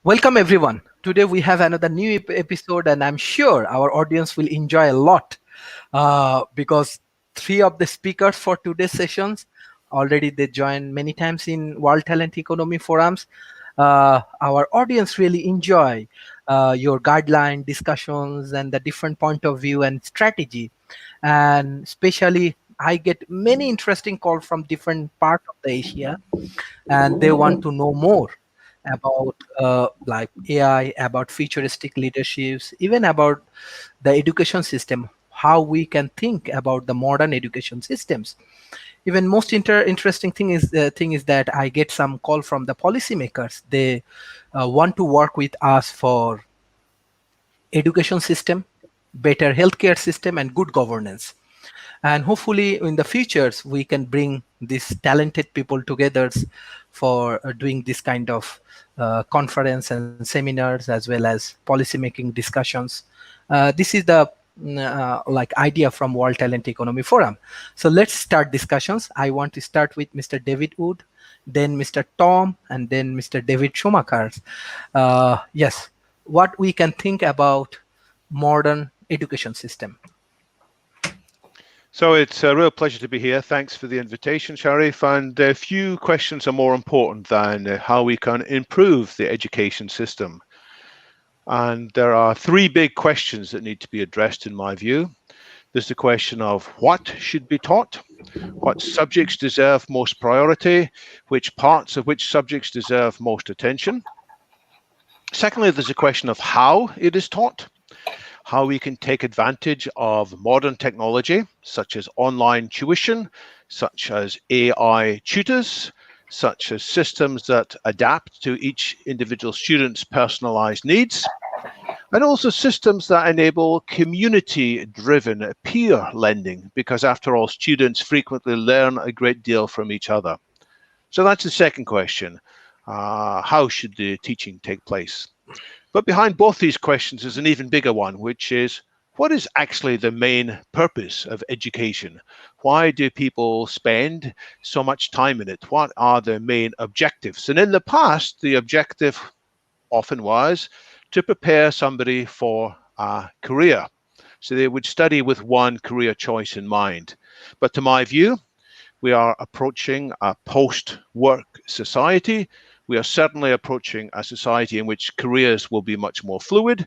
Welcome everyone. Today we have another new episode, and I'm sure our audience will enjoy a lot because three of the speakers for today's sessions already they joined many times in World Talent Economy forums. Our audience really enjoy your guideline discussions and the different point of view and strategy, and especially I get many interesting calls from different part of the Asia, and they want to know more about like AI, about futuristic leaderships, even about the education system, how we can think about the modern education systems. Even most interesting thing is that I get some call from the policymakers. They want to work with us for education system, better healthcare system, and good governance. And hopefully in the futures we can bring these talented people together for doing this kind of conference and seminars as well as policy making discussions. This is the like idea from World Talent Economy Forum. So let's start discussions. I want to start with Mr. David Wood, then Mr. Tom, and then Mr. David Shumacher. Yes, what we can think about modern education system. So it's a real pleasure to be here. Thanks for the invitation, Sharif. And a few questions are more important than how we can improve the education system. And there are three big questions that need to be addressed in my view. There's the question of what should be taught, what subjects deserve most priority, which parts of which subjects deserve most attention. Secondly, there's a question of how it is taught, how we can take advantage of modern technology, such as online tuition, such as AI tutors, such as systems that adapt to each individual student's personalized needs, and also systems that enable community-driven peer lending, because after all, students frequently learn a great deal from each other. So that's the second question. How should the teaching take place? But behind both these questions is an even bigger one, which is, what is actually the main purpose of education? Why do people spend so much time in it? What are the main objectives? And in the past, the objective often was to prepare somebody for a career. So they would study with one career choice in mind. But to my view, we are approaching a post-work society. We are certainly approaching a society in which careers will be much more fluid,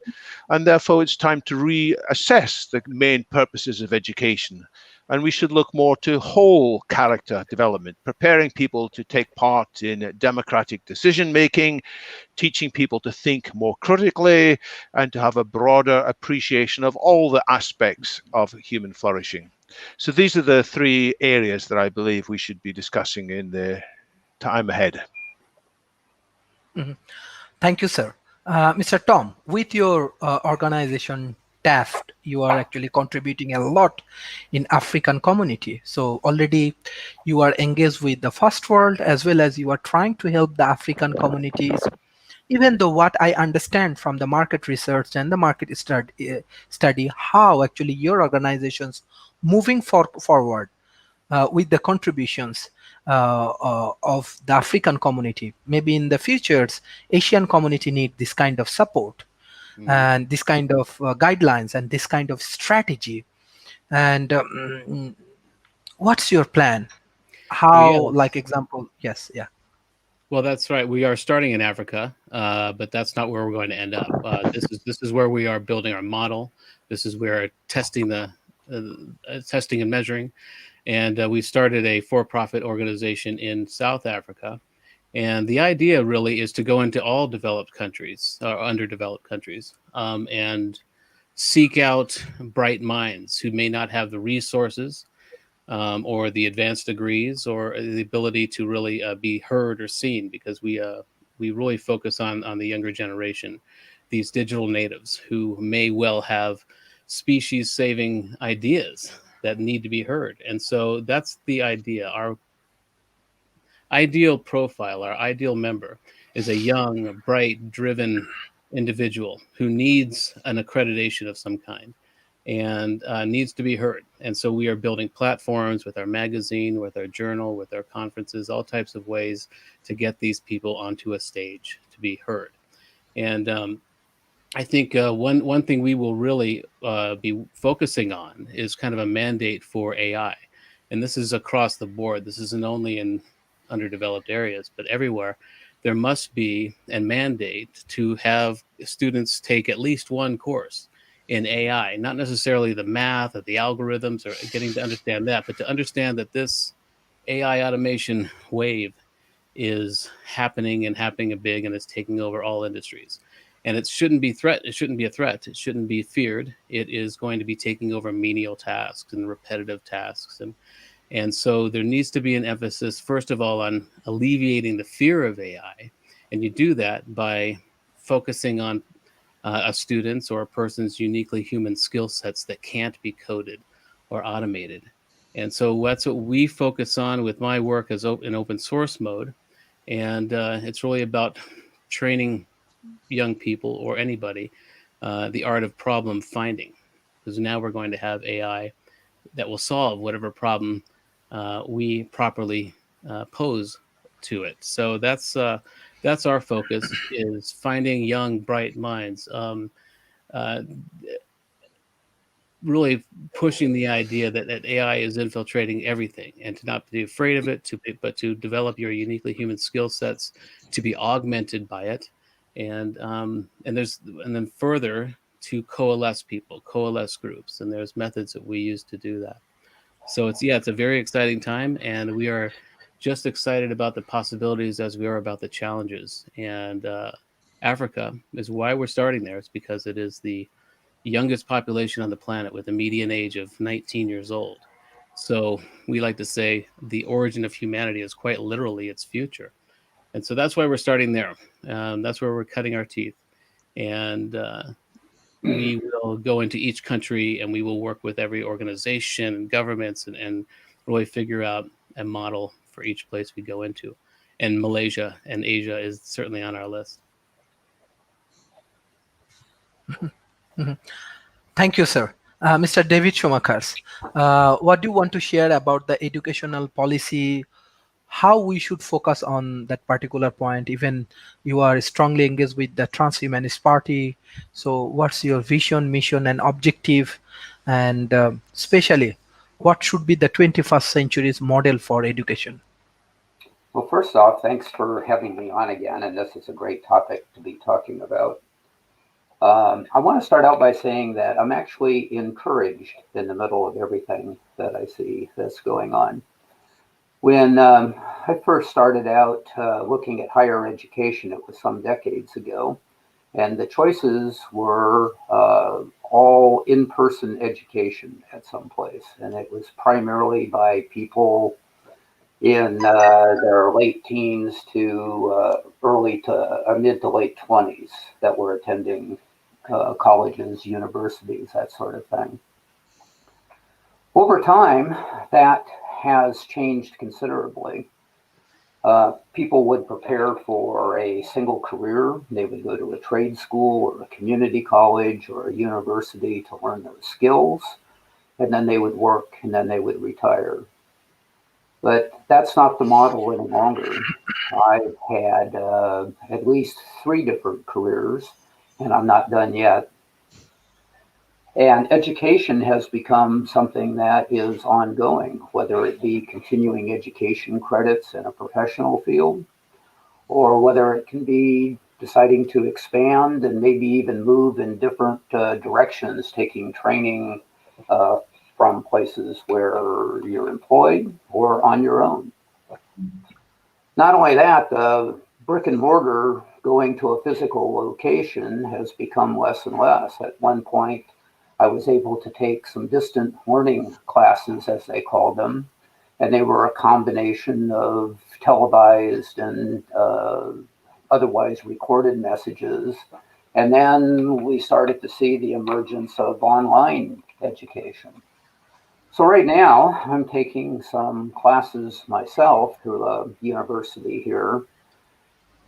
and therefore it's time to reassess the main purposes of education. And we should look more to whole character development, preparing people to take part in democratic decision-making, teaching people to think more critically, and to have a broader appreciation of all the aspects of human flourishing. So these are the three areas that I believe we should be discussing in the time ahead. Mhm. Thank you, sir. Mr. Tom, with your organization TAFT, you are actually contributing a lot in African community. So already you are engaged with the first world as well as you are trying to help the African communities. Even though what I understand from the market research and the market study how actually your organizations moving forward with the contributions of the African community. Maybe in the futures, Asian community need this kind of support and this kind of guidelines and this kind of strategy. And what's your plan? Well, How, yes. like example, yes, yeah. Well, that's right. We are starting in Africa, but that's not where we're going to end up. This is where we are building our model. This is where testing testing and measuring, and we started a for-profit organization in South Africa. And the idea really is to go into all developed countries or underdeveloped countries and seek out bright minds who may not have the resources or the advanced degrees or the ability to really be heard or seen, because we really focus on the younger generation, these digital natives who may well have species saving ideas that need to be heard. And so that's the idea. Our ideal profile, our ideal member, is a young, bright, driven individual who needs an accreditation of some kind and needs to be heard. And so we are building platforms with our magazine, with our journal, with our conferences, all types of ways to get these people onto a stage to be heard. And I think one thing we will really be focusing on is kind of a mandate for AI, and this is across the board. This isn't only in underdeveloped areas, but everywhere. There must be a mandate to have students take at least one course in AI, not necessarily the math or the algorithms or getting to understand that, but to understand that this AI automation wave is happening and happening big, and it's taking over all industries. And it shouldn't be it shouldn't be a threat. It shouldn't be feared. It is going to be taking over menial tasks and repetitive tasks. And so there needs to be an emphasis, first of all, on alleviating the fear of AI. And you do that by focusing on a student's or a person's uniquely human skill sets that can't be coded or automated. And so that's what we focus on with my work as in open source mode. And it's really about training young people or anybody the art of problem finding, because now we're going to have AI that will solve whatever problem we properly pose to it. So that's our focus, is finding young bright minds. Uh, really pushing the idea that AI is infiltrating everything, and to not be afraid of it, but to develop your uniquely human skill sets to be augmented by it, and then further to coalesce people, coalesce groups, and there's methods that we use to do that. So it's a very exciting time, and we are just excited about the possibilities as we are about the challenges. And Africa is why we're starting there. It's because it is the youngest population on the planet with a median age of 19 years old. So we like to say the origin of humanity is quite literally its future. And so that's why we're starting there. That's where we're cutting our teeth. And we will go into each country, and we will work with every organization and governments, and really figure out a model for each place we go into. And Malaysia and Asia is certainly on our list. Thank you, sir. Mr. David Shumacher, what do you want to share about the educational policy, how we should focus on that particular point? Even you are strongly engaged with the Transhumanist Party. So what's your vision, mission, and objective? And especially, what should be the 21st century's model for education? Well, first off, thanks for having me on again, and this is a great topic to be talking about. I want to start out by saying that I'm actually encouraged in the middle of everything that I see that's going on. When I first started out looking at higher education, it was some decades ago, and the choices were all in-person education at some place, and it was primarily by people in their late teens to mid to late 20s that were attending colleges, universities, that sort of thing. Over time, that has changed considerably. People would prepare for a single career. They would go to a trade school or a community college or a university to learn those skills, and then they would work, and then they would retire. But that's not the model any longer. I've had at least 3 different careers, and I'm not done yet. And education has become something that is ongoing, whether it be continuing education credits in a professional field, or whether it can be deciding to expand and maybe even move in different directions, taking training from places where you're employed or on your own. Not only that, brick and mortar, going to a physical location, has become less and less. At one point, I was able to take some distant learning classes, as they called them, and they were a combination of televised and otherwise recorded messages. And then we started to see the emergence of online education. So right now, I'm taking some classes myself through a university here,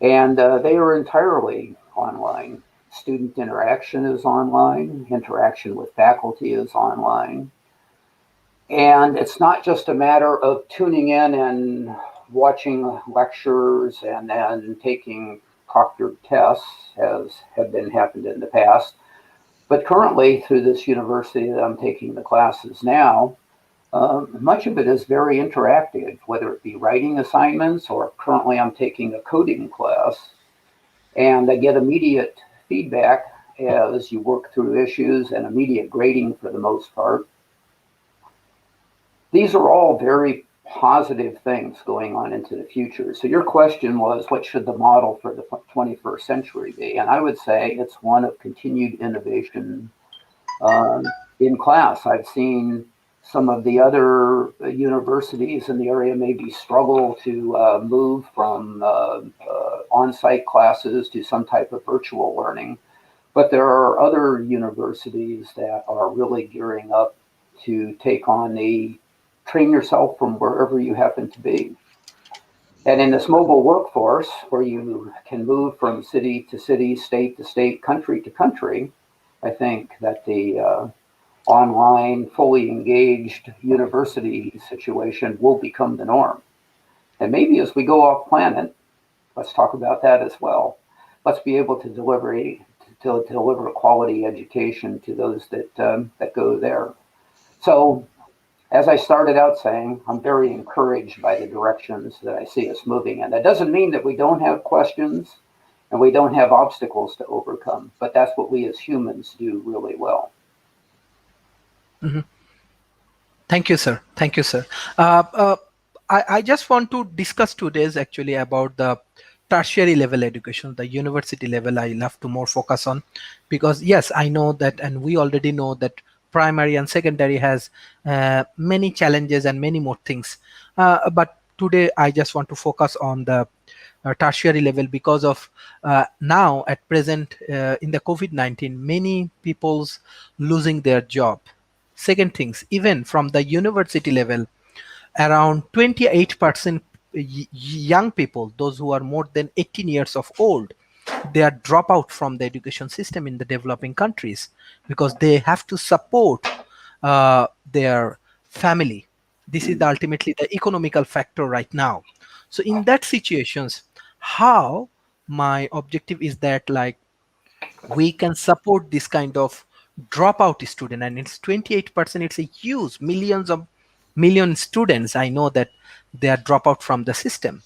and they are entirely online. Student interaction is online, interaction with faculty is online. And it's not just a matter of tuning in and watching lectures and then taking proctored tests, as have been happened in the past. But currently, through this university that I'm taking the classes now, much of it is very interactive, whether it be writing assignments or currently I'm taking a coding class. And I get immediate feedback as you work through issues and immediate grading for the most part. These are all very positive things going on into the future. So your question was, what should the model for the 21st century be? And I would say it's one of continued innovation in class. I've seen some of the other universities in the area maybe struggle to move from on-site classes to some type of virtual learning. But there are other universities that are really gearing up to take on the train yourself from wherever you happen to be. And in this mobile workforce, where you can move from city to city, state to state, country to country, I think that the online, fully engaged university situation will become the norm. And maybe as we go off planet, let's talk about that as well. Let's be able to deliver quality education to those that go there. So, as I started out saying, I'm very encouraged by the directions that I see us moving in. That doesn't mean that we don't have questions and we don't have obstacles to overcome, but that's what we as humans do really well. Mm-hmm. Thank you, sir. Thank you, sir. I just want to discuss today actually about the tertiary level education, the university level. I love to more focus on, because yes, I know that, and we already know that primary and secondary has many challenges and many more things. But today I just want to focus on the tertiary level, because of now at present in the COVID-19, many people's losing their job. Second things, even from the university level, around 28% young people, those who are more than 18 years of old, they are drop out from the education system in the developing countries because they have to support their family. This is ultimately the economical factor right now. So in that situations, how my objective is that, like, we can support this kind of dropout student, and it's 28%. It's a huge million students. I know that they are drop out from the system.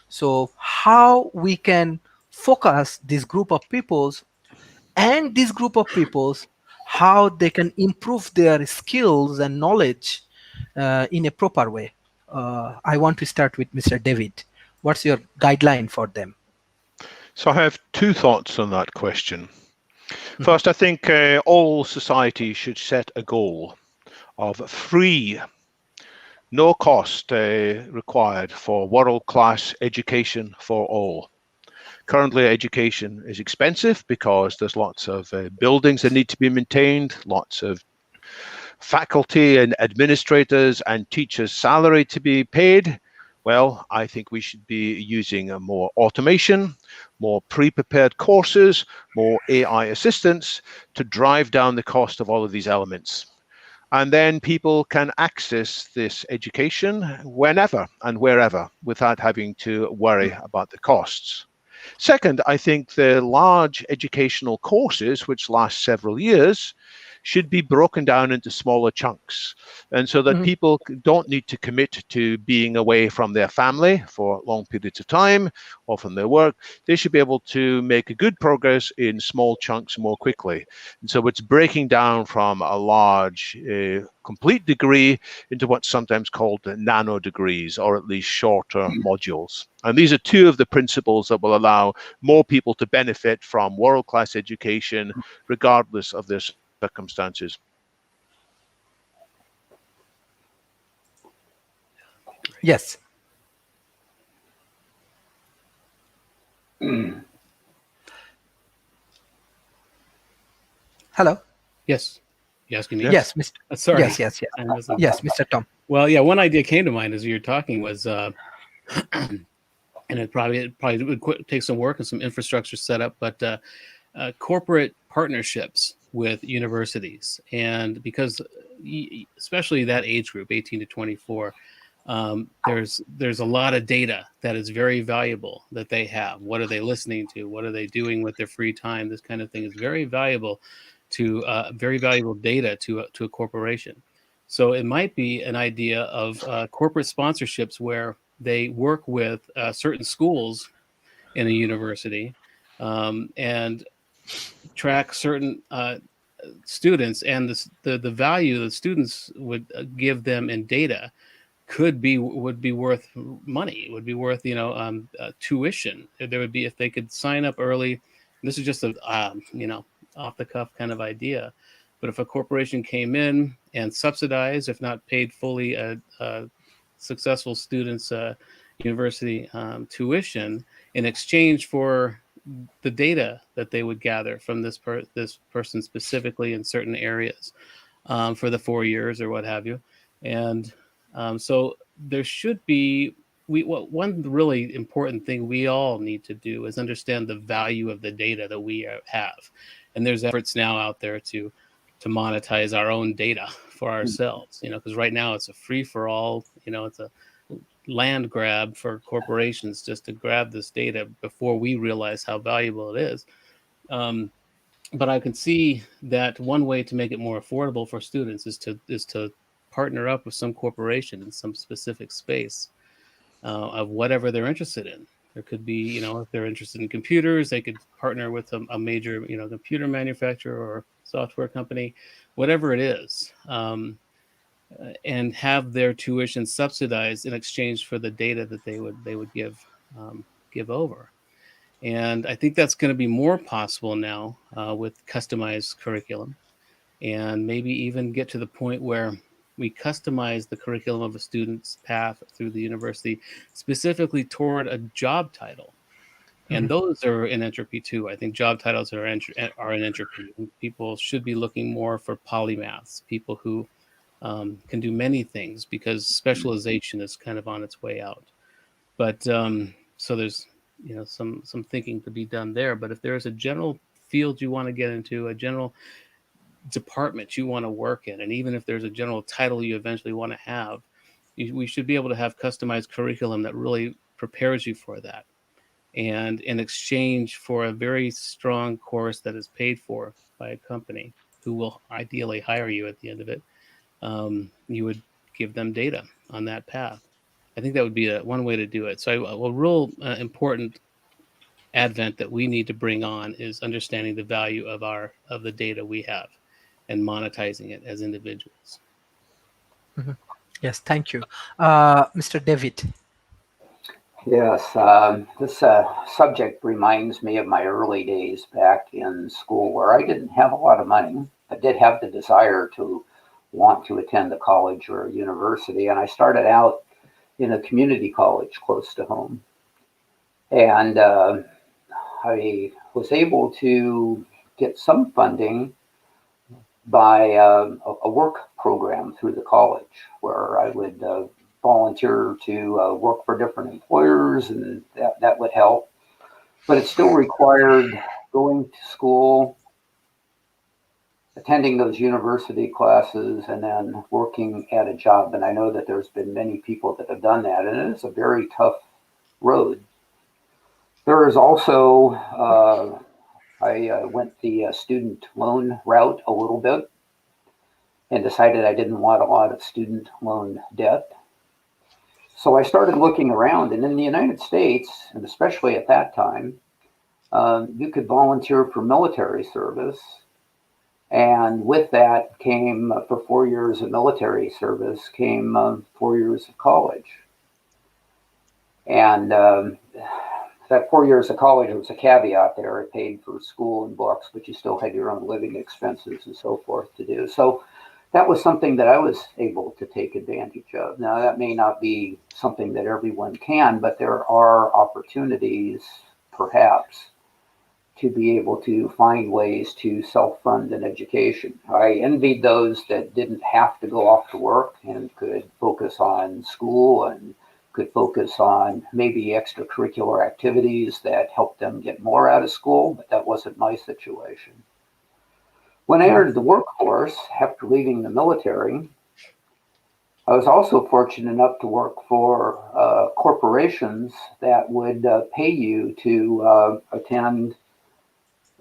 So how we can focus this group of peoples, and this group of peoples, how they can improve their skills and knowledge in a proper way. I want to start with Mr. David. What's your guideline for them? So I have two thoughts on that question. First, I think all society should set a goal of free, no cost required for world-class education for all. Currently, education is expensive because there's lots of buildings that need to be maintained, lots of faculty and administrators and teachers' salary to be paid. Well, I think we should be using more automation, more pre-prepared courses, more AI assistance to drive down the cost of all of these elements. And then people can access this education whenever and wherever without having to worry about the costs. Second, I think the large educational courses, which last several years, should be broken down into smaller chunks, and so that people don't need to commit to being away from their family for long periods of time or from their work. They should be able to make a good progress in small chunks more quickly. And so it's breaking down from a large complete degree into what's sometimes called nano degrees, or at least shorter modules. And these are two of the principles that will allow more people to benefit from world-class education regardless of their circumstances. Yes. Hello. Yes. You asking me? Yes, Mr. Sorry. Yes, yes, Mr. Tom. Well, yeah, one idea came to mind as you were talking was, and it probably would take some work and some infrastructure set up, but corporate partnerships with universities. And because especially that age group, 18 to 24, there's a lot of data that is very valuable that they have. What are they listening to? What are they doing with their free time? This kind of thing is very valuable to very valuable data to a corporation. So it might be an idea of corporate sponsorships where they work with certain schools in a university and track certain students, and the value the students would give them in data would be worth money. It would be worth tuition. There would be, if they could sign up early. This is just a off the cuff kind of idea, but if a corporation came in and subsidized, if not paid fully, a successful students' university tuition in exchange for the data that they would gather from this person specifically in certain areas for the 4 years or what have you, and so there should be one really important thing we all need to do is understand the value of the data that we have, and there's efforts now out there to monetize our own data for ourselves, because right now it's a free for all, it's a land grab for corporations just to grab this data before we realize how valuable it is. But I can see that one way to make it more affordable for students is to partner up with some corporation in some specific space of whatever they're interested in. There could be, if they're interested in computers, they could partner with a major, computer manufacturer or software company, whatever it is, and have their tuition subsidized in exchange for the data that they would give over. And I think that's going to be more possible now with customized curriculum, and maybe even get to the point where we customize the curriculum of a student's path through the university specifically toward a job title. And those are in entropy too. I think job titles are in entropy. People should be looking more for polymaths, people who can do many things, because specialization is kind of on its way out. But so there's some thinking to be done there. But if there's a general field you want to get into, a general department you want to work in, and even if there's a general title you eventually want to have, we should be able to have customized curriculum that really prepares you for that. And in exchange for a very strong course that is paid for by a company who will ideally hire you at the end of it, you would give them data on that path. I think that would be one way to do it. So a real important advent that we need to bring on is understanding the value of the data we have and monetizing it as individuals. Yes, thank you. Mr. David. Yes, this subject reminds me of my early days back in school, where I didn't have a lot of money, but did have the desire to want to attend a college or a university. And I started out in a community college close to home. And I was able to get some funding by a work program through the college, where I would volunteer to work for different employers, and that would help. But it still required going to school, attending those university classes, and then working at a job. And I know that there's been many people that have done that, and it is a very tough road. There is also, I went the student loan route a little bit and decided I didn't want a lot of student loan debt. So I started looking around, and in the United States, and especially at that time, you could volunteer for military service. And with that came, for 4 years of military service, came 4 years of college. And that 4 years of college, there was a caveat there. It paid for school and books, but you still had your own living expenses and so forth to do. So that was something that I was able to take advantage of. Now, that may not be something that everyone can, but there are opportunities, perhaps, to be able to find ways to self-fund an education. I envied those that didn't have to go off to work and could focus on school and could focus on maybe extracurricular activities that helped them get more out of school, but that wasn't my situation. When I entered the workforce after leaving the military, I was also fortunate enough to work for corporations that would pay you to attend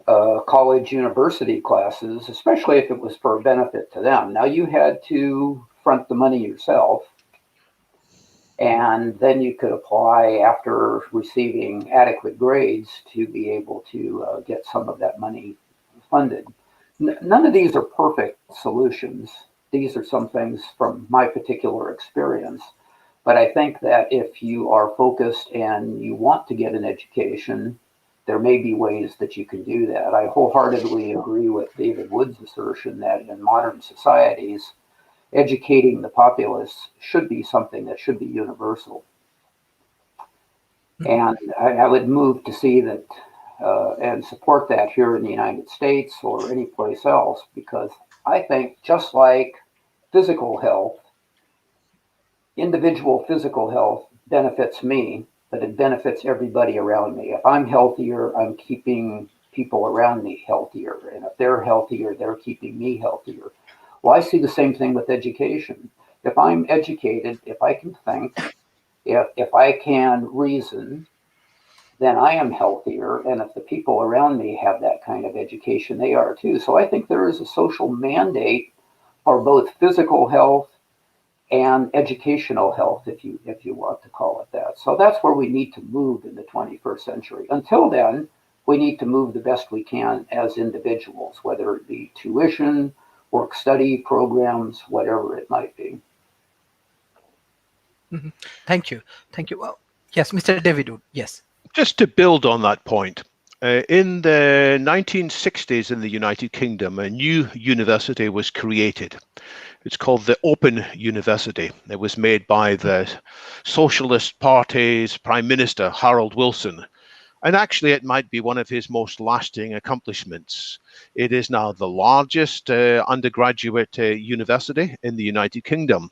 college university classes, especially if it was for a benefit to them. Now you had to front the money yourself, and then you could apply after receiving adequate grades to be able to get some of that money funded. None of these are perfect solutions. These are some things from my particular experience. But I think that if you are focused and you want to get an education, there may be ways that you can do that. I wholeheartedly agree with David Wood's assertion that in modern societies, educating the populace should be something that should be universal. And I would move to see that and support that here in the United States or any place else, because I think just like physical health, individual physical health benefits me, but it benefits everybody around me. If I'm healthier, I'm keeping people around me healthier. And if they're healthier, they're keeping me healthier. Well, I see the same thing with education. If I'm educated, if I can think, if I can reason, then I am healthier. And if the people around me have that kind of education, they are too. So I think there is a social mandate for both physical health and educational health, if you want to call it that. So that's where we need to move in the 21st century. Until then, we need to move the best we can as individuals, whether it be tuition, work study programs, whatever it might be. Thank you. Thank you. Well, yes, Mr. David Wood. Yes. Just to build on that point, in the 1960s in the United Kingdom, a new university was created. It's called the Open University. It was made by the Socialist Party's Prime Minister, Harold Wilson. And actually, it might be one of his most lasting accomplishments. It is now the largest undergraduate university in the United Kingdom.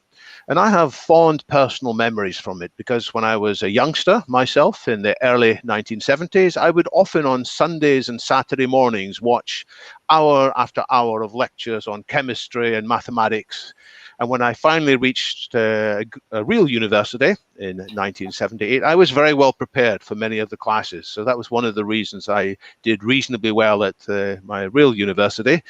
And I have fond personal memories from it because when I was a youngster myself in the early 1970s, I would often on Sundays and Saturday mornings watch hour after hour of lectures on chemistry and mathematics. And when I finally reached a real university in 1978, I was very well prepared for many of the classes. So that was one of the reasons I did reasonably well at my real university.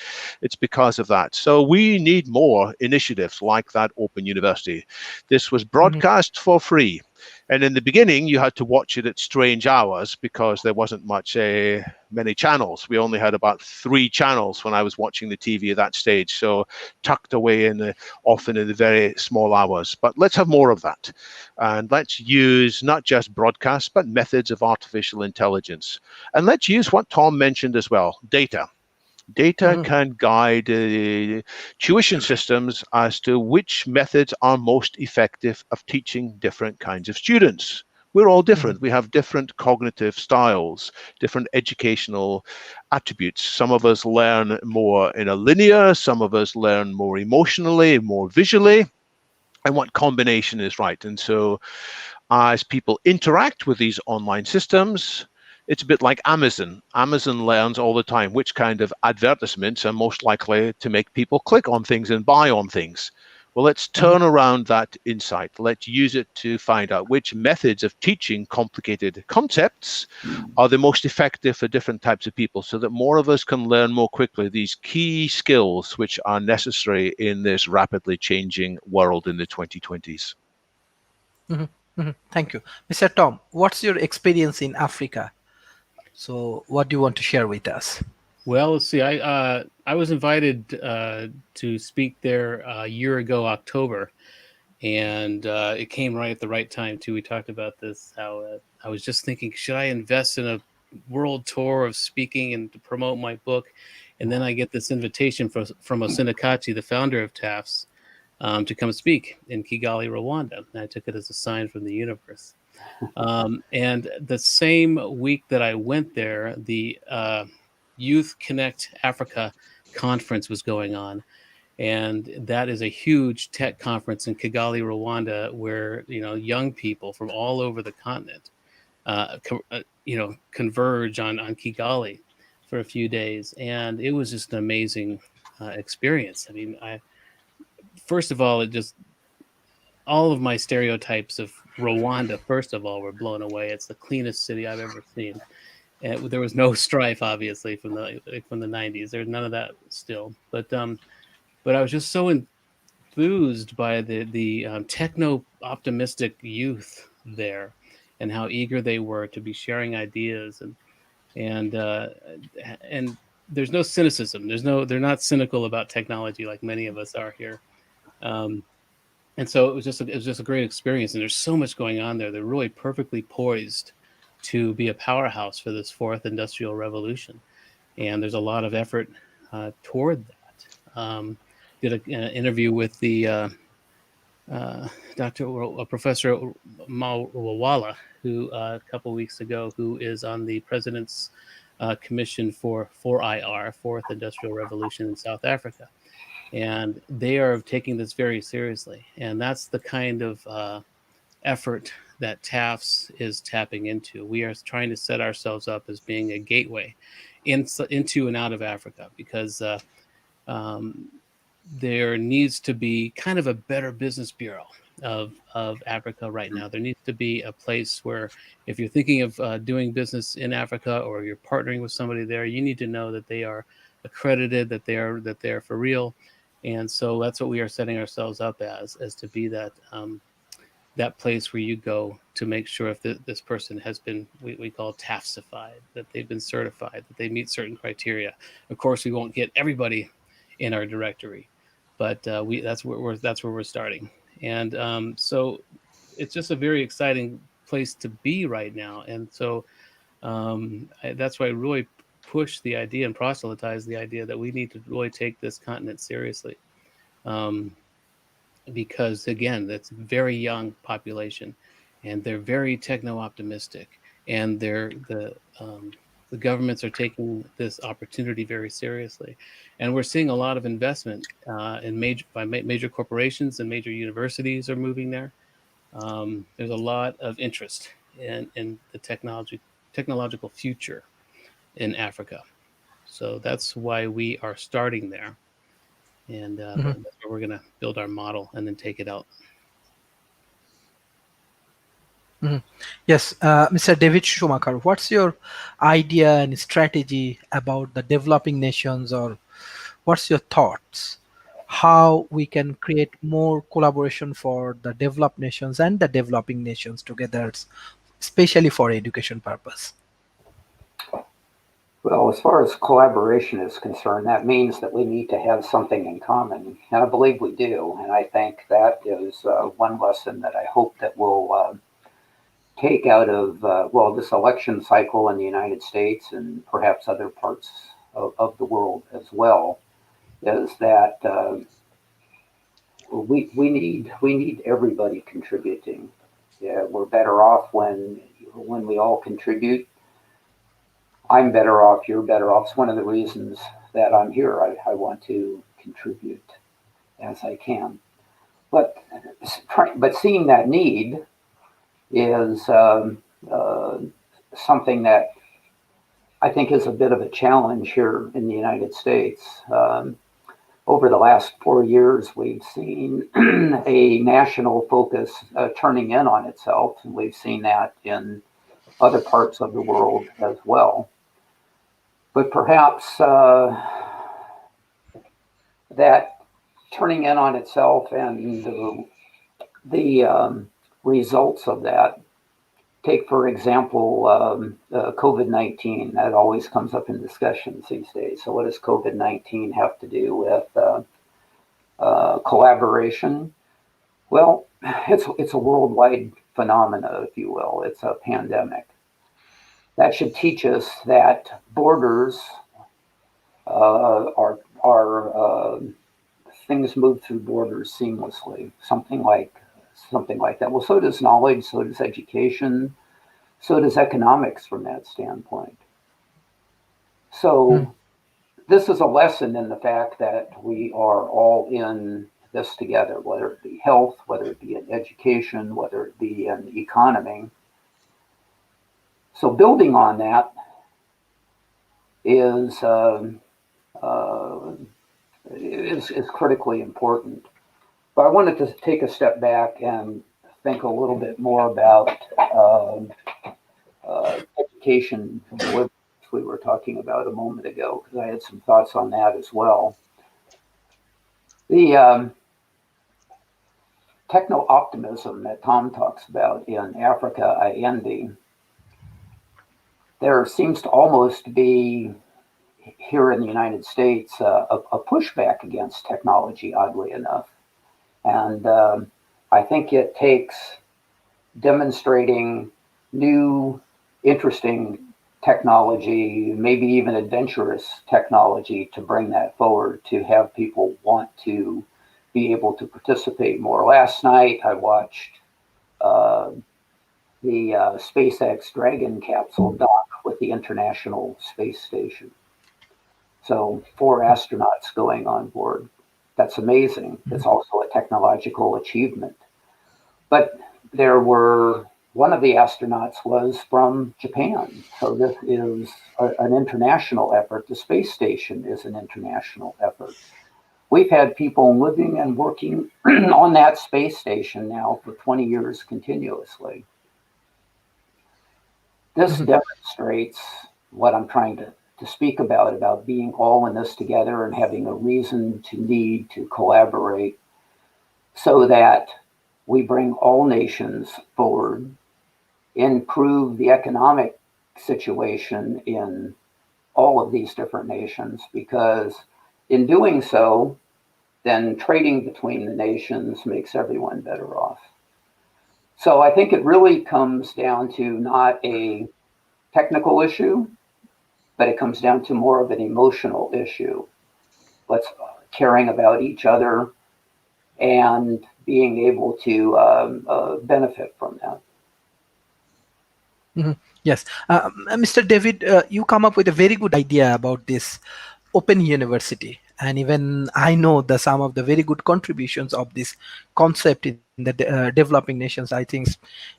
It's because of that. So we need more initiatives like that Open University. This was broadcast for free. And in the beginning, you had to watch it at strange hours because there wasn't many channels. We only had about 3 channels when I was watching the TV at that stage. So tucked away often in the very small hours. But let's have more of that. And let's use not just broadcast, but methods of artificial intelligence. And let's use what Tom mentioned as well, data. Data can guide tuition systems as to which methods are most effective of teaching different kinds of students. We're all different. We have different cognitive styles, different educational attributes. Some of us learn more in a linear, some of us learn more emotionally, more visually, and what combination is right. And so as people interact with these online systems, it's a bit like Amazon. Amazon learns all the time which kind of advertisements are most likely to make people click on things and buy on things. Well, let's turn around that insight. Let's use it to find out which methods of teaching complicated concepts are the most effective for different types of people so that more of us can learn more quickly these key skills which are necessary in this rapidly changing world in the 2020s. Thank you. Mr. Tom, what's your experience in Africa? So what do you want to share with us? Well, let's see. I was invited to speak there a year ago, October, and it came right at the right time too. We talked about this. How I was just thinking, should I invest in a world tour of speaking and to promote my book? And then I get this invitation from Osinakachi, the founder of TAFS, to come speak in Kigali, Rwanda. And I took it as a sign from the universe. And the same week that I went there, the Youth Connect Africa conference was going on. And that is a huge tech conference in Kigali, Rwanda, where young people from all over the continent, converge on Kigali for a few days, and it was just an amazing experience. I mean, first of all, all of my stereotypes of Rwanda, first of all, were blown away. It's the cleanest city I've ever seen. And there was no strife, obviously, from the 90s. There's none of that still. But I was just so enthused by the techno optimistic youth there, and how eager they were to be sharing ideas, and there's no cynicism. They're not cynical about technology like many of us are here. Um, and so it was just a great experience. And there's so much going on there. They're really perfectly poised to be a powerhouse for this fourth industrial revolution. And there's a lot of effort toward that. Did an interview with the Professor Mawala, who a couple weeks ago, who is on the president's commission for 4IR, Fourth Industrial Revolution in South Africa. And they are taking this very seriously. And that's the kind of effort that TAFS is tapping into. We are trying to set ourselves up as being a gateway into and out of Africa, because there needs to be kind of a better business bureau of Africa right now. There needs to be a place where, if you're thinking of doing business in Africa, or you're partnering with somebody there, you need to know that they are accredited, that they're for real. And so that's what we are setting ourselves up as to be that that place where you go to make sure if this person has been, we call TAFSified, that they've been certified, that they meet certain criteria. Of course, we won't get everybody in our directory, but that's where we're starting. And so it's just a very exciting place to be right now. And so that's why I really push the idea and proselytize the idea that we need to really take this continent seriously. Because again, that's a very young population, and they're very techno-optimistic, and the governments are taking this opportunity very seriously, and we're seeing a lot of investment in major corporations, and major universities are moving there. There's a lot of interest in the technological future in Africa, so that's why we are starting there. And that's where we're going to build our model and then take it out. Yes, Mr. David Shumacher, what's your idea and strategy about the developing nations, or what's your thoughts? How we can create more collaboration for the developed nations and the developing nations together, especially for education purpose? Well, as far as collaboration is concerned, that means that we need to have something in common. And I believe we do. And I think that is one lesson that I hope that we'll take out of, this election cycle in the United States, and perhaps other parts of the world as well, is that we need everybody contributing. Yeah, we're better off when we all contribute. I'm better off, you're better off. It's one of the reasons that I'm here. I want to contribute as I can. But seeing that need is something that I think is a bit of a challenge here in the United States. Over the last 4 years, we've seen a national focus turning in on itself, and we've seen that in other parts of the world as well. But perhaps that turning in on itself and the results of that, take, for example, COVID-19. That always comes up in discussions these days. So what does COVID-19 have to do with collaboration? Well, it's a worldwide phenomena, if you will. It's a pandemic. That should teach us that borders are things move through borders seamlessly. Something like that. Well, so does knowledge, so does education, so does economics from that standpoint. So this is a lesson in the fact that we are all in this together, whether it be health, whether it be in education, whether it be in the economy. So building on that is critically important. So I wanted to take a step back and think a little bit more about education delivery, which we were talking about a moment ago, because I had some thoughts on that as well. The techno-optimism that Tom talks about in Africa, I envy. There seems to almost be, here in the United States, a pushback against technology, oddly enough. And I think it takes demonstrating new, interesting technology, maybe even adventurous technology, to bring that forward, to have people want to be able to participate more. Last night, I watched the SpaceX Dragon capsule dock with the International Space Station. So 4 astronauts going on board. That's amazing. It's also a technological achievement. But one of the astronauts was from Japan. So this is an international effort. The space station is an international effort. We've had people living and working on that space station now for 20 years continuously. This demonstrates what I'm trying to speak about being all in this together and having a reason to need to collaborate so that we bring all nations forward, improve the economic situation in all of these different nations, because in doing so, then trading between the nations makes everyone better off. So I think it really comes down to not a technical issue, but it comes down to more of an emotional issue. Let's caring about each other and being able to benefit from that. Yes, Mr. David, you come up with a very good idea about this open university, and even I know some of the very good contributions of this concept in the developing nations. I think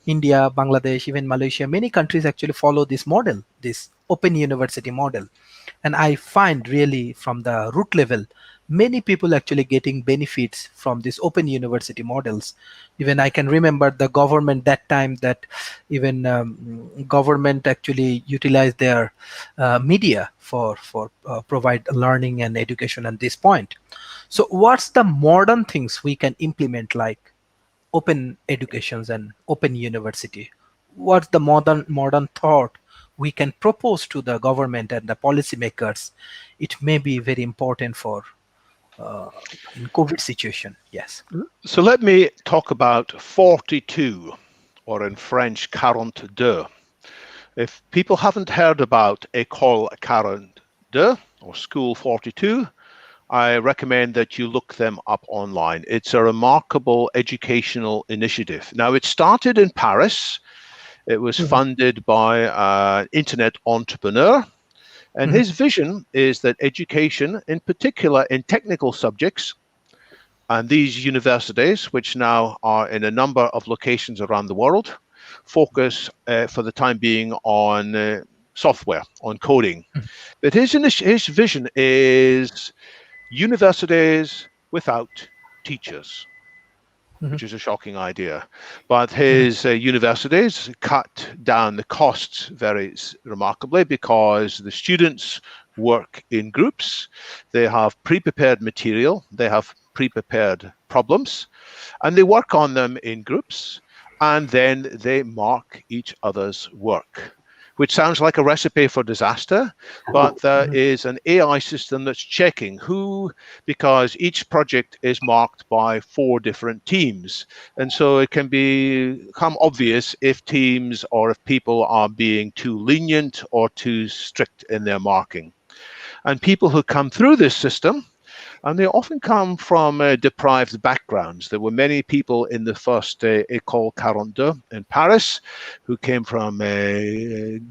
India, Bangladesh, even Malaysia, many countries actually follow this model, this open university model. And I find really from the root level, many people actually getting benefits from these open university models. Even I can remember the government that time, that even government actually utilized their media for provide learning and education at this point. So what's the modern things we can implement, like open educations and open university? What's the modern thought we can propose to the government and the policymakers? It may be very important for in COVID situation. Yes. So let me talk about 42, or in French, 42. If people haven't heard about École 42 or School 42, I recommend that you look them up online. It's a remarkable educational initiative. Now, it started in Paris. It was funded by an internet entrepreneur. And his vision is that education, in particular in technical subjects, and these universities, which now are in a number of locations around the world, focus for the time being on software, on coding. But his vision is universities without teachers, which is a shocking idea. But his universities cut down the costs very remarkably, because the students work in groups. They have pre-prepared material, they have pre-prepared problems, and they work on them in groups, and then they mark each other's work, which sounds like a recipe for disaster, but there is an AI system that's checking because each project is marked by 4 different teams. And so it can become obvious if teams or if people are being too lenient or too strict in their marking. And people who come through this system, and they often come from deprived backgrounds. There were many people in the first École 42 in Paris who came from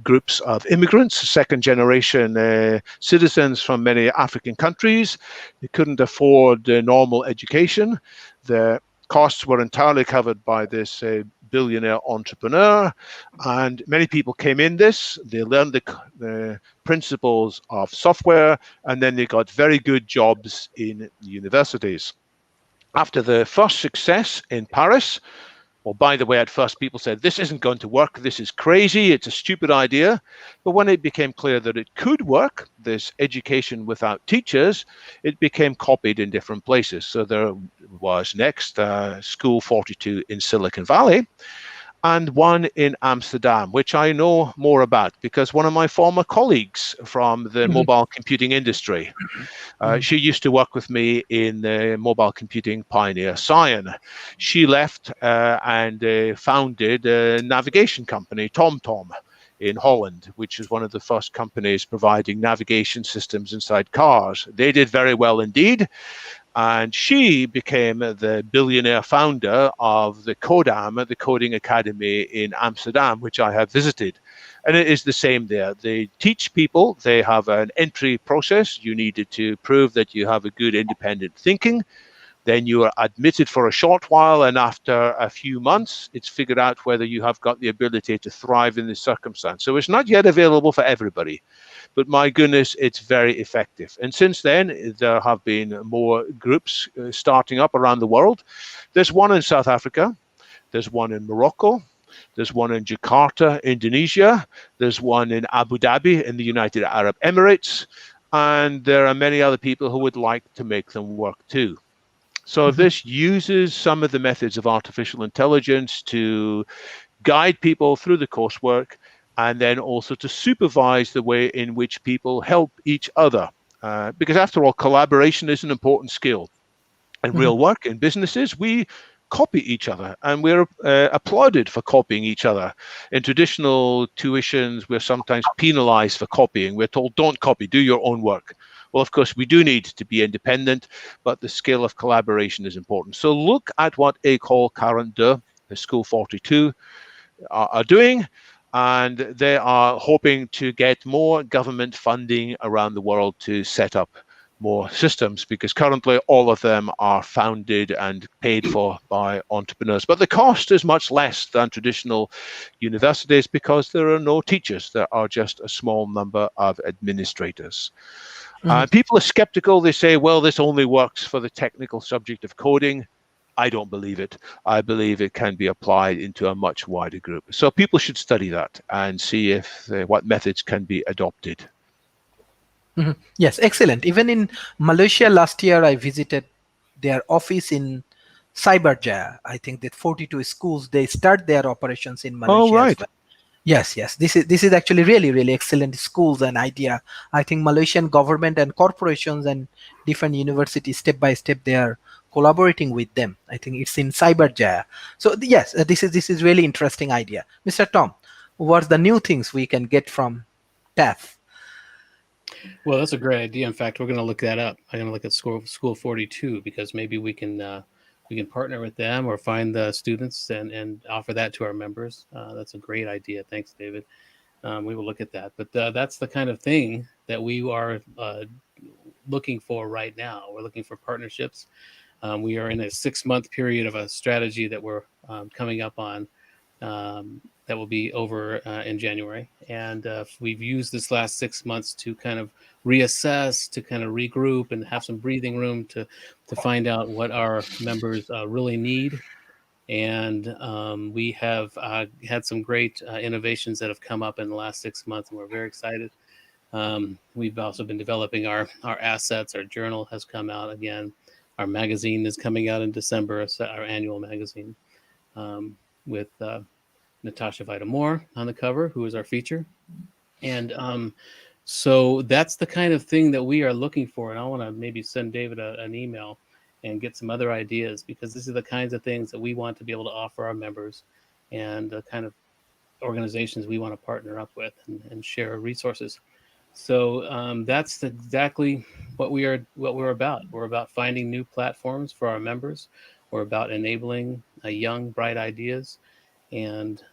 groups of immigrants, second-generation citizens from many African countries. They couldn't afford normal education. The costs were entirely covered by this billionaire entrepreneur, and many people came in this. They learned the principles of software, and then they got very good jobs in universities. After the first success in Paris, well, by the way, at first people said, this isn't going to work, this is crazy, it's a stupid idea. But when it became clear that it could work, this education without teachers, it became copied in different places. So there was next School 42 in Silicon Valley, and one in Amsterdam, which I know more about because one of my former colleagues from the mobile computing industry, she used to work with me in the mobile computing pioneer Cyan. She left and founded a navigation company, TomTom, in Holland, which is one of the first companies providing navigation systems inside cars. They did very well indeed. And she became the billionaire founder of the CODAM, the Coding Academy in Amsterdam, which I have visited. And it is the same there. They teach people, they have an entry process. You needed to prove that you have a good independent thinking. Then you are admitted for a short while, and after a few months, it's figured out whether you have got the ability to thrive in this circumstance. So it's not yet available for everybody, but my goodness, it's very effective. And since then, there have been more groups starting up around the world. There's one in South Africa, there's one in Morocco, there's one in Jakarta, Indonesia, there's one in Abu Dhabi in the United Arab Emirates, and there are many other people who would like to make them work too. So this uses some of the methods of artificial intelligence to guide people through the coursework and then also to supervise the way in which people help each other. Because after all, collaboration is an important skill. In real work, in businesses, we copy each other and we're applauded for copying each other. In traditional tuitions, we're sometimes penalized for copying. We're told, don't copy, do your own work. Well, of course, we do need to be independent, but the skill of collaboration is important. So look at what École 42, the School 42, are doing, and they are hoping to get more government funding around the world to set up more systems, because currently all of them are founded and paid for by entrepreneurs. But the cost is much less than traditional universities because there are no teachers. There are just a small number of administrators. People are skeptical. They say, well, this only works for the technical subject of coding. I don't believe it. I believe it can be applied into a much wider group. So people should study that and see if what methods can be adopted. Yes, excellent. Even in Malaysia last year, I visited their office in Cyberjaya. I think that 42 schools, they start their operations in Malaysia as well. Yes, yes. This is actually really excellent schools and idea. I think Malaysian government and corporations and different universities step by step they are collaborating with them. I think it's in Cyberjaya. So yes, this is really interesting idea. Mr. Tom, what's the new things we can get from TEF? Well, that's a great idea. In fact, we're going to look that up. I'm going to look at School 42 because maybe we can partner with them or find the students and offer that to our members. That's a great idea. Thanks, David. We will look at that. But that's the kind of thing that we are looking for right now. We're looking for partnerships. We are in a 6-month period of a strategy that we're coming up on that will be over in January. And we've used this last 6 months to kind of reassess, to kind of regroup and have some breathing room to find out what our members really need. And we have had some great innovations that have come up in the last 6 months, and we're very excited. We've also been developing our assets. Our journal has come out again. Our magazine is coming out in December, our annual magazine, with Natasha Vita-Moore on the cover, who is our feature. And so that's the kind of thing that we are looking for. And I want to maybe send David an email and get some other ideas, because this is the kinds of things that we want to be able to offer our members and the kind of organizations we want to partner up with and share resources. So that's exactly what we're about. We're about finding new platforms for our members. We're about enabling young, bright ideas. And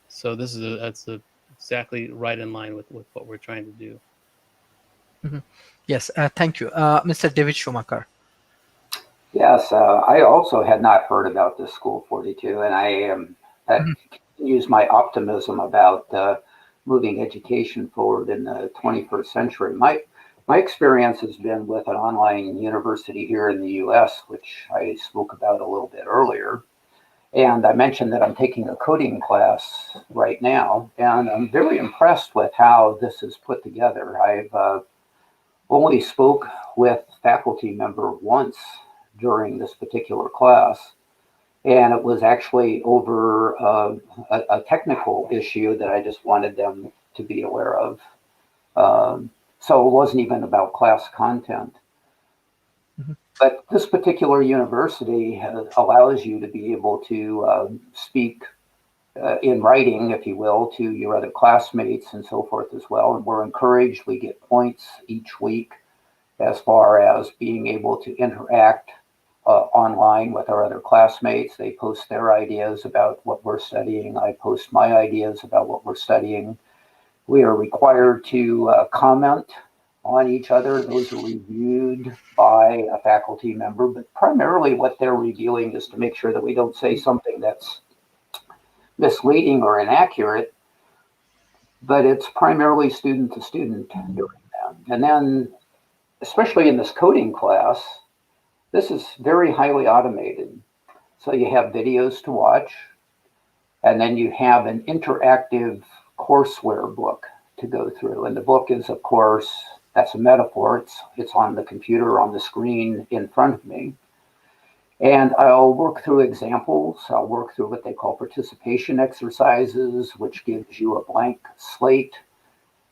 so that's exactly right in line with what we're trying to do. Yes, thank you. Mr. David Shumacher. Yes, I also had not heard about this School 42, and I use my optimism about moving education forward in the 21st century. My experience has been with an online university here in the US, which I spoke about a little bit earlier. And I mentioned that I'm taking a coding class right now, and I'm very impressed with how this is put together. I've only spoke with faculty member once during this particular class, and it was actually over a technical issue that I just wanted them to be aware of. So it wasn't even about class content. Mhm. But this particular university allows you to be able to speak in writing, if you will, to your other classmates and so forth as well. And we're encouraged, we get points each week as far as being able to interact online with our other classmates. They post their ideas about what we're studying. I post my ideas about what we're studying. We are required to comment on each other. Those are reviewed by a faculty member, but primarily what they're reviewing is to make sure that we don't say something that's misleading or inaccurate, but it's primarily student to student doing that. And then, especially in this coding class, this is very highly automated. So you have videos to watch, and then you have an interactive courseware book to go through. And the book is, of course, that's a metaphor. It's on the computer, on the screen in front of me. And I'll work through examples. I'll work through what they call participation exercises, which gives you a blank slate.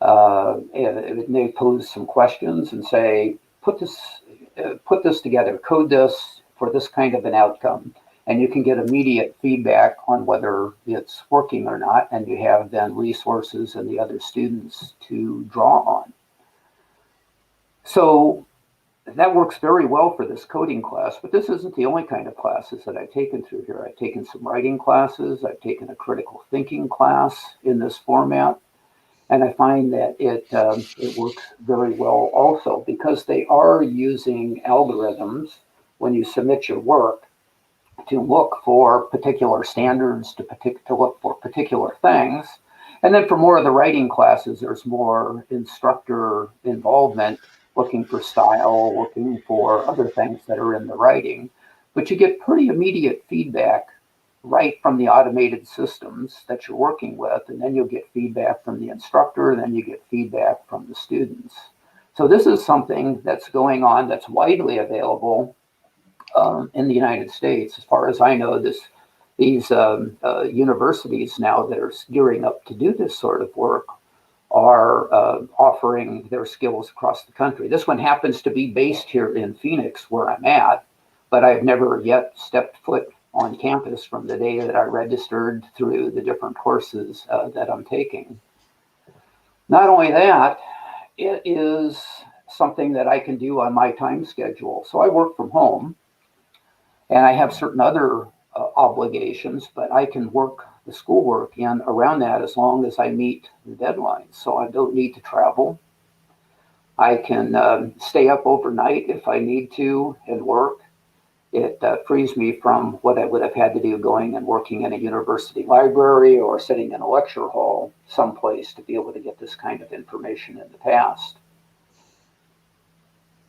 And they pose some questions and say, put this together, code this for this kind of an outcome. And you can get immediate feedback on whether it's working or not. And you have then resources and the other students to draw on. So that works very well for this coding class, but this isn't the only kind of classes that I've taken through here. I've taken some writing classes. I've taken a critical thinking class in this format. And I find that it works very well also because they are using algorithms when you submit your work to look for particular standards, to look for particular things. And then for more of the writing classes, there's more instructor involvement, looking for style, looking for other things that are in the writing. But you get pretty immediate feedback right from the automated systems that you're working with, and then you'll get feedback from the instructor, and then you get feedback from the students. So this is something that's going on that's widely available in the United States. As far as I know, these universities now that are gearing up to do this sort of work are offering their skills across the country. This one happens to be based here in Phoenix, where I'm at, but I've never yet stepped foot on campus from the day that I registered through the different courses that I'm taking. Not only that, it is something that I can do on my time schedule. So I work from home and I have certain other obligations, but I can work the schoolwork in around that as long as I meet the deadlines. So I don't need to travel. I can stay up overnight if I need to and work. It frees me from what I would have had to do going and working in a university library or sitting in a lecture hall someplace to be able to get this kind of information in the past.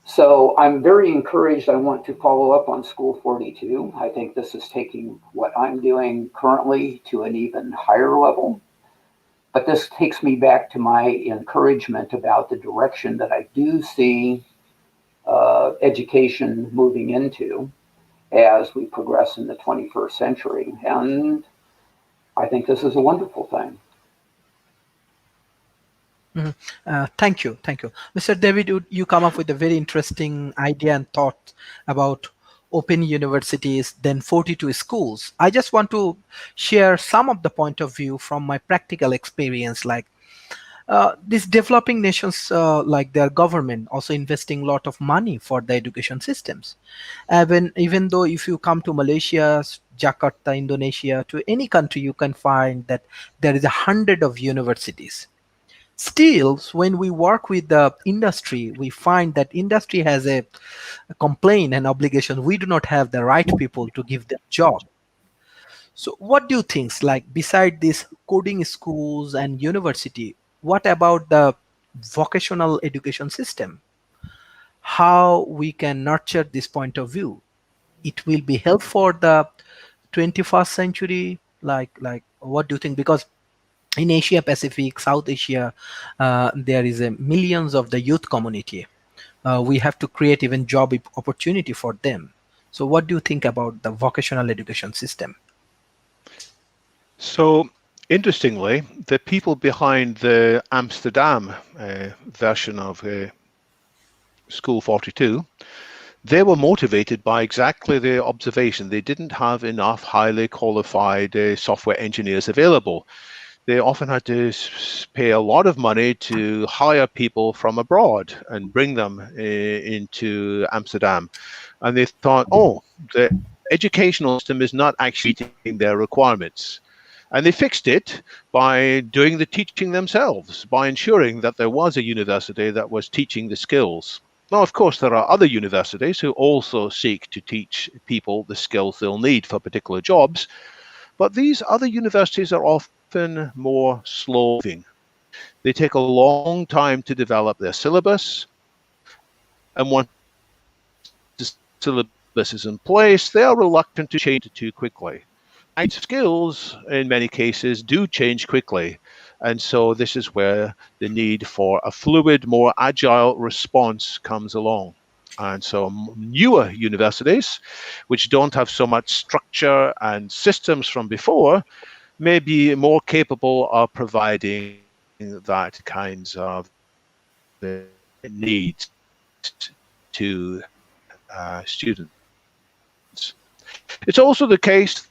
So I'm very encouraged. I want to follow up on School 42. I think this is taking what I'm doing currently to an even higher level. But this takes me back to my encouragement about the direction that I do see education moving into as we progress in the 21st century. And I think this is a wonderful thing. Mhm. Thank you. Thank you. Mr. David, you come up with a very interesting idea and thought about open universities, then 42 schools. I just want to share some of the point of view from my practical experience. Like these developing nations, like their government, also investing a lot of money for the education systems. Even though if you come to Malaysia, Jakarta, Indonesia, to any country, you can find that there is 100 of universities. Still, when we work with the industry, we find that industry has a complaint and obligation. We do not have the right people to give them job. So what do you think, like beside these coding schools and university, what about the vocational education system? how we can nurture this point of view. It will be help for the 21st century. Like what do you think? Because in Asia Pacific, South Asia, there is a millions of the youth community. We have to create even job opportunity for them. So what do you think about the vocational education system? So, interestingly, the people behind the Amsterdam version of School 42, they were motivated by exactly the observation. They didn't have enough highly qualified software engineers available. They often had to pay a lot of money to hire people from abroad and bring them into Amsterdam. And they thought, oh, the educational system is not actually meeting their requirements. And they fixed it by doing the teaching themselves, by ensuring that there was a university that was teaching the skills. Now, of course, there are other universities who also seek to teach people the skills they'll need for particular jobs, but these other universities are often more slow moving. They take a long time to develop their syllabus, and once the syllabus is in place, they are reluctant to change it too quickly. Skills, in many cases, do change quickly. And so this is where the need for a fluid, more agile response comes along. And so newer universities, which don't have so much structure and systems from before, may be more capable of providing that kinds of needs to students. It's also the case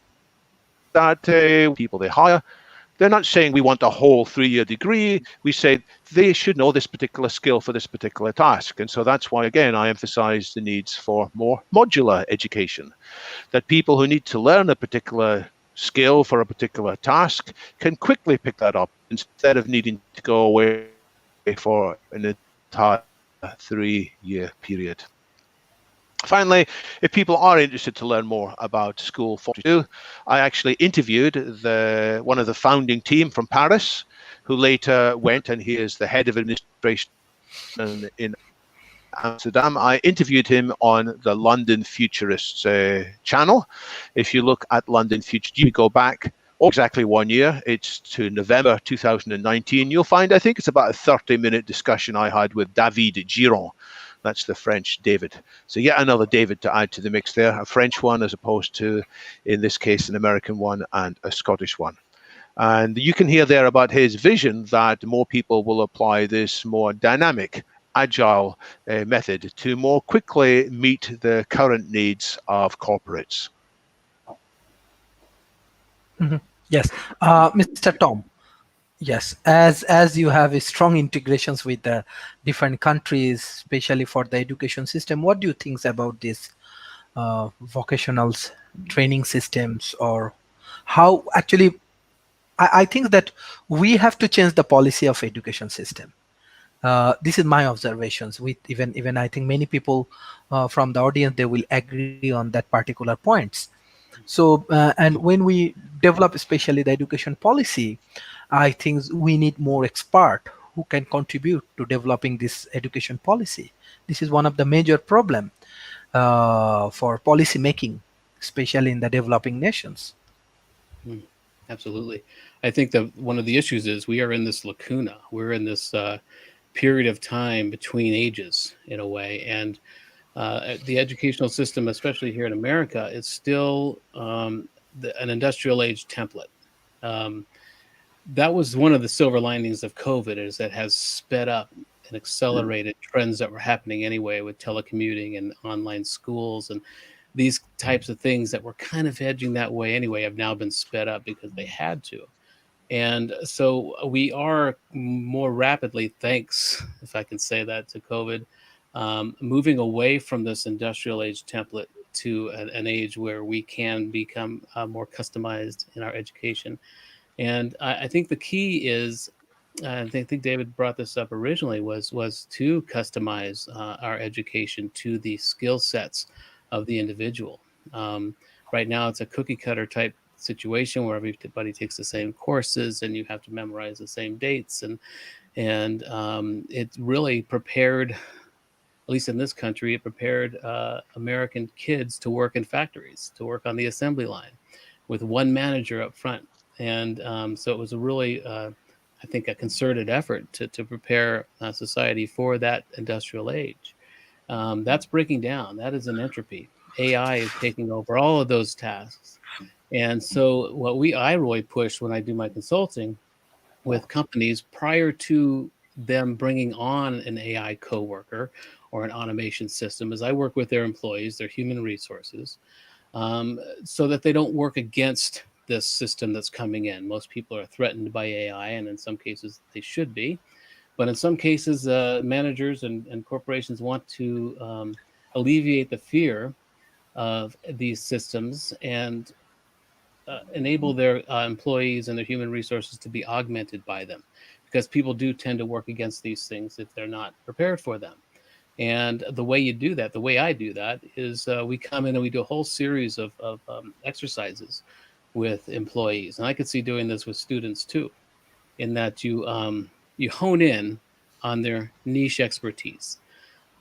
that people they hire, they're not saying we want a whole 3-year degree. We say they should know this particular skill for this particular task. And so that's why, again, I emphasize the needs for more modular education, that people who need to learn a particular skill for a particular task can quickly pick that up instead of needing to go away for an entire 3-year period. Finally, if people are interested to learn more about School 42, I actually interviewed one of the founding team from Paris, who later went, and he is the head of administration in Amsterdam. I interviewed him on the London Futurists channel. If you look at London Future, you go back exactly 1 year. It's to November 2019. You'll find, I think it's about a 30-minute discussion I had with David Giron. That's the French David. So yet another David to add to the mix there, a French one as opposed to, in this case, an American one and a Scottish one. And you can hear there about his vision that more people will apply this more dynamic, agile method to more quickly meet the current needs of corporates. Yes, Mr. Tom. Yes, as you have a strong integrations with the different countries, especially for the education system, what do you think about this vocational training systems, or how actually? I think that we have to change the policy of education system. This is my observations. With even I think many people from the audience, they will agree on that particular points. So and when we develop especially the education policy, I think we need more expert who can contribute to developing this education policy. This is one of the major problem for policy making, especially in the developing nations. Absolutely. I think that one of the issues is we are in this lacuna. We're in this period of time between ages, in a way, and the educational system, especially here in America, is still an industrial age template. Um, that was one of the silver linings of COVID, is that has sped up and accelerated trends that were happening anyway with telecommuting and online schools, and these types of things that were kind of edging that way anyway have now been sped up because they had to. And so we are more rapidly, thanks, if I can say that, to COVID, moving away from this industrial age template to an age where we can become more customized in our education. And I think the key is, I think David brought this up originally, was to customize our education to the skill sets of the individual. Um, right now, it's a cookie cutter type situation where everybody takes the same courses and you have to memorize the same dates, and it really prepared least in this country, it prepared American kids to work in factories, to work on the assembly line with one manager up front. And so it was a really, I think, a concerted effort to prepare society for that industrial age. That's breaking down. That is an entropy. AI is taking over all of those tasks. And so what I really push when I do my consulting with companies prior to them bringing on an AI coworker or an automation system is I work with their employees, their human resources, so that they don't work against this system that's coming in. Most people are threatened by AI, and in some cases they should be. But in some cases, managers and corporations want to alleviate the fear of these systems and enable their employees and their human resources to be augmented by them, because people do tend to work against these things if they're not prepared for them. And the way you do that, the way I do that, is we come in and we do a whole series of exercises with employees. And I could see doing this with students too, in that you hone in on their niche expertise.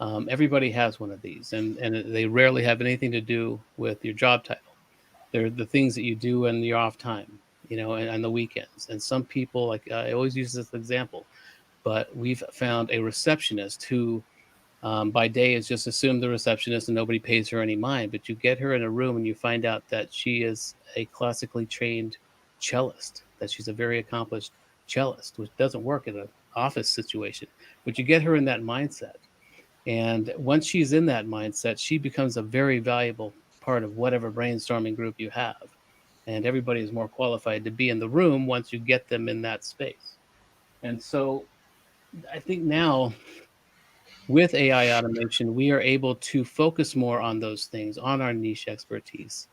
Everybody has one of these, and they rarely have anything to do with your job title. They're the things that you do in your off time, and on the weekends. And some people, like I always use this example, but we've found a receptionist who by day is just assumed the receptionist and nobody pays her any mind. But you get her in a room and you find out that she is a classically trained cellist, that she's a very accomplished cellist, which doesn't work in an office situation. But you get her in that mindset. And once she's in that mindset, she becomes a very valuable part of whatever brainstorming group you have. And everybody is more qualified to be in the room once you get them in that space. And so I think now with AI automation, we are able to focus more on those things, on our niche expertise,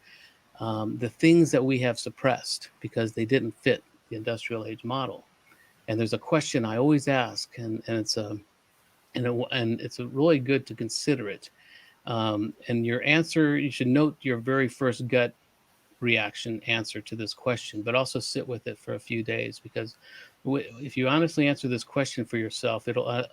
the things that we have suppressed because they didn't fit the industrial age model. And there's a question I always ask, and it's really good to consider it. And your answer, you should note your very first gut reaction answer to this question, but also sit with it for a few days, because if you honestly answer this question for yourself, it'll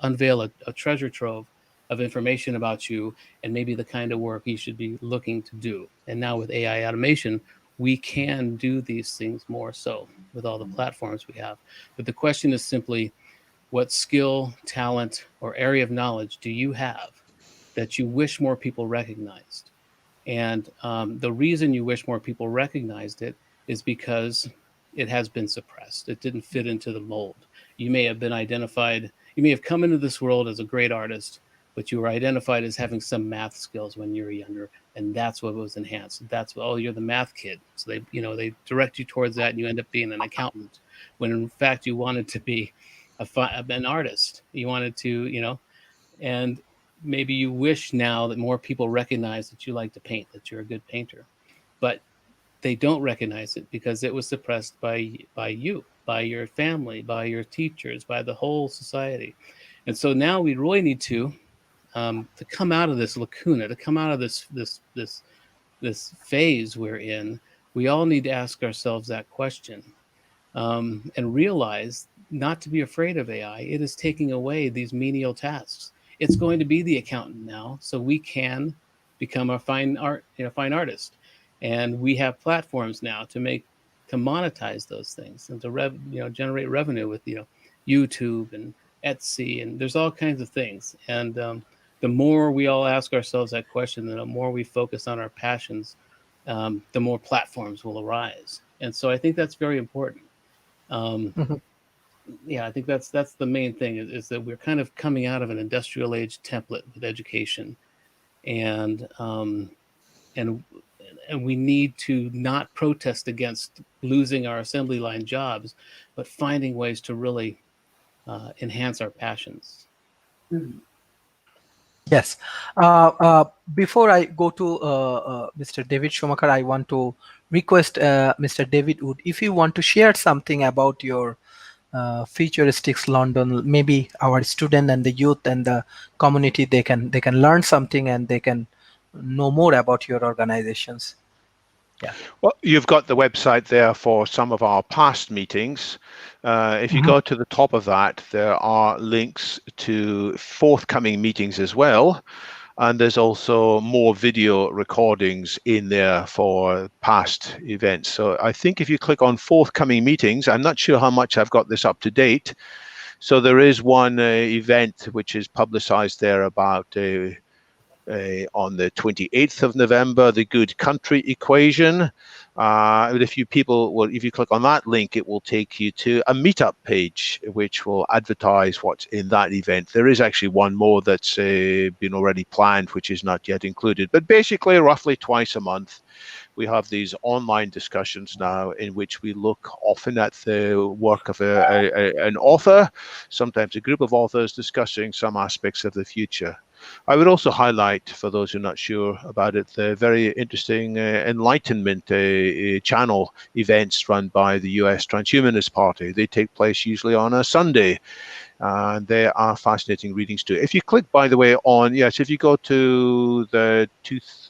unveil a treasure trove of information about you and maybe the kind of work you should be looking to do. And now with AI automation, we can do these things more so with all the platforms we have. But the question is simply, what skill, talent, or area of knowledge do you have that you wish more people recognized? And the reason you wish more people recognized it is because it has been suppressed. It didn't fit into the mold. You may have been identified, you may have come into this world as a great artist, but you were identified as having some math skills when you were younger, and that's what was enhanced. That's what, oh, you're the math kid. So they direct you towards that, and you end up being an accountant, when in fact you wanted to be an artist. You wanted to, and maybe you wish now that more people recognize that you like to paint, that you're a good painter, but they don't recognize it because it was suppressed by you, by your family, by your teachers, by the whole society. And so now we really need to come out of this lacuna, to come out of this phase we're in. We all need to ask ourselves that question, and realize not to be afraid of AI. It is taking away these menial tasks. It's going to be the accountant now, so we can become a fine artist, and we have platforms now to monetize those things and to generate revenue with YouTube and Etsy, and there's all kinds of things. And the more we all ask ourselves that question, the more we focus on our passions, the more platforms will arise. And so I think that's very important. Yeah, I think that's the main thing is that we're kind of coming out of an industrial age template with education, and we need to not protest against losing our assembly line jobs, but finding ways to really enhance our passions. Yes. Before I go to Mr. David Shumacher, I want to request Mr. David Wood, if you want to share something about your Futuristics London, maybe our student and the youth and the community, they can learn something and they can know more about your organizations. Well, you've got the website there for some of our past meetings. If you go to the top of that, there are links to forthcoming meetings as well. And there's also more video recordings in there for past events. So I think if you click on forthcoming meetings, I'm not sure how much I've got this up to date. So there is one event which is publicized there about on the 28th of November, the Good Country Equation. If you click on that link, it will take you to a meetup page, which will advertise what's in that event. There is actually one more that's been already planned, which is not yet included. But basically, roughly twice a month, we have these online discussions now in which we look often at the work of an author, sometimes a group of authors discussing some aspects of the future. I would also highlight, for those who are not sure about it, the very interesting Enlightenment channel events run by the US Transhumanist Party. They take place usually on a Sunday, and they are fascinating readings too. If you click, by the way, on, if you go to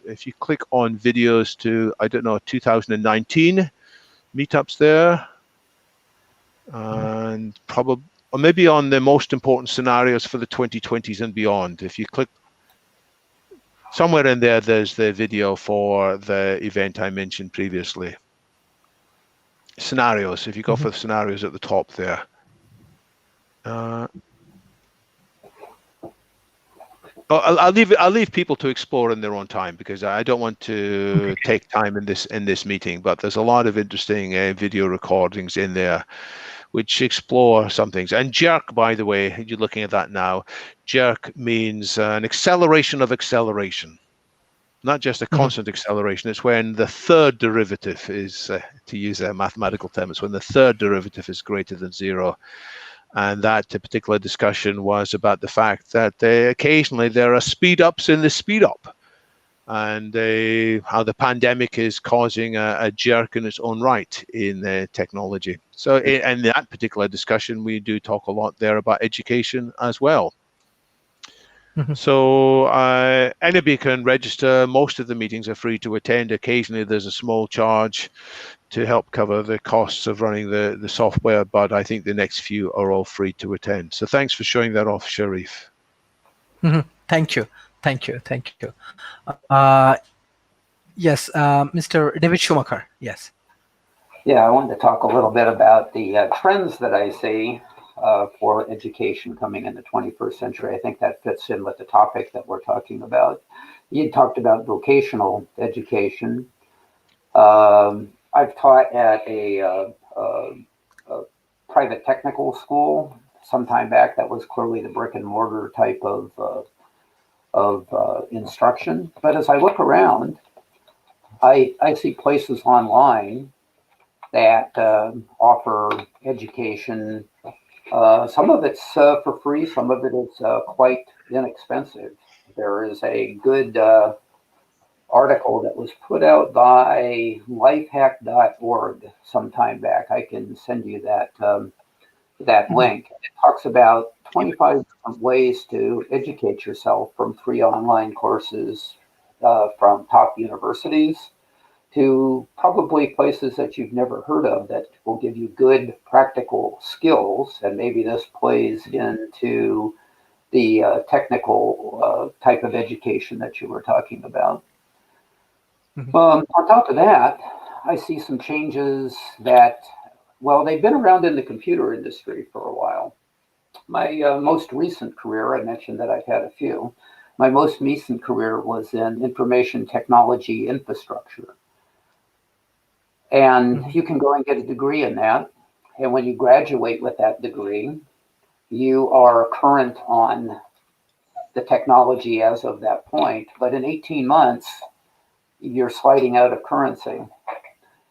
if you click on videos to, 2019 meetups there, and probably, or maybe on the most important scenarios for the 2020s and beyond. If you click somewhere in there, there's the video for the event I mentioned previously. Scenarios, if you go for the scenarios at the top there. I'll leave people to explore in their own time, because I don't want to take time in this meeting, but there's a lot of interesting video recordings in there which explore some things. And jerk, by the way, you're looking at that now, jerk means an acceleration of acceleration, not just a constant acceleration. It's when the third derivative is, to use a mathematical term, it's when the third derivative is greater than zero. And that particular discussion was about the fact that occasionally there are speed ups in the speed up, and how the pandemic is causing a jerk in its own right in technology. So in that particular discussion, we do talk a lot there about education as well. So anybody can register. Most of the meetings are free to attend. Occasionally there's a small charge to help cover the costs of running the software, but I think the next few are all free to attend. So thanks for showing that off, Sharif. Thank you. Yes, Mr. David Shumacher. Yes. Yeah, I wanted to talk a little bit about the trends that I see for education coming in the 21st century. I think that fits in with the topic that we're talking about. You talked about vocational education. I've taught at a private technical school some time back. That was clearly the brick and mortar type of instruction. But as I look around, I see places online that offer education. Some of it's for free, some of it is quite inexpensive. There is a good article that was put out by lifehack.org some time back. I can send you that link. It talks about 25 different ways to educate yourself, from free online courses from top universities to probably places that you've never heard of that will give you good practical skills. And maybe this plays into the technical type of education that you were talking about. On top of that, I see some changes that, well, they've been around in the computer industry for a while. My most recent career, I mentioned that I've had a few. My most recent career was in information technology infrastructure. And you can go and get a degree in that. And when you graduate with that degree, you are current on the technology as of that point. But in 18 months, you're sliding out of currency.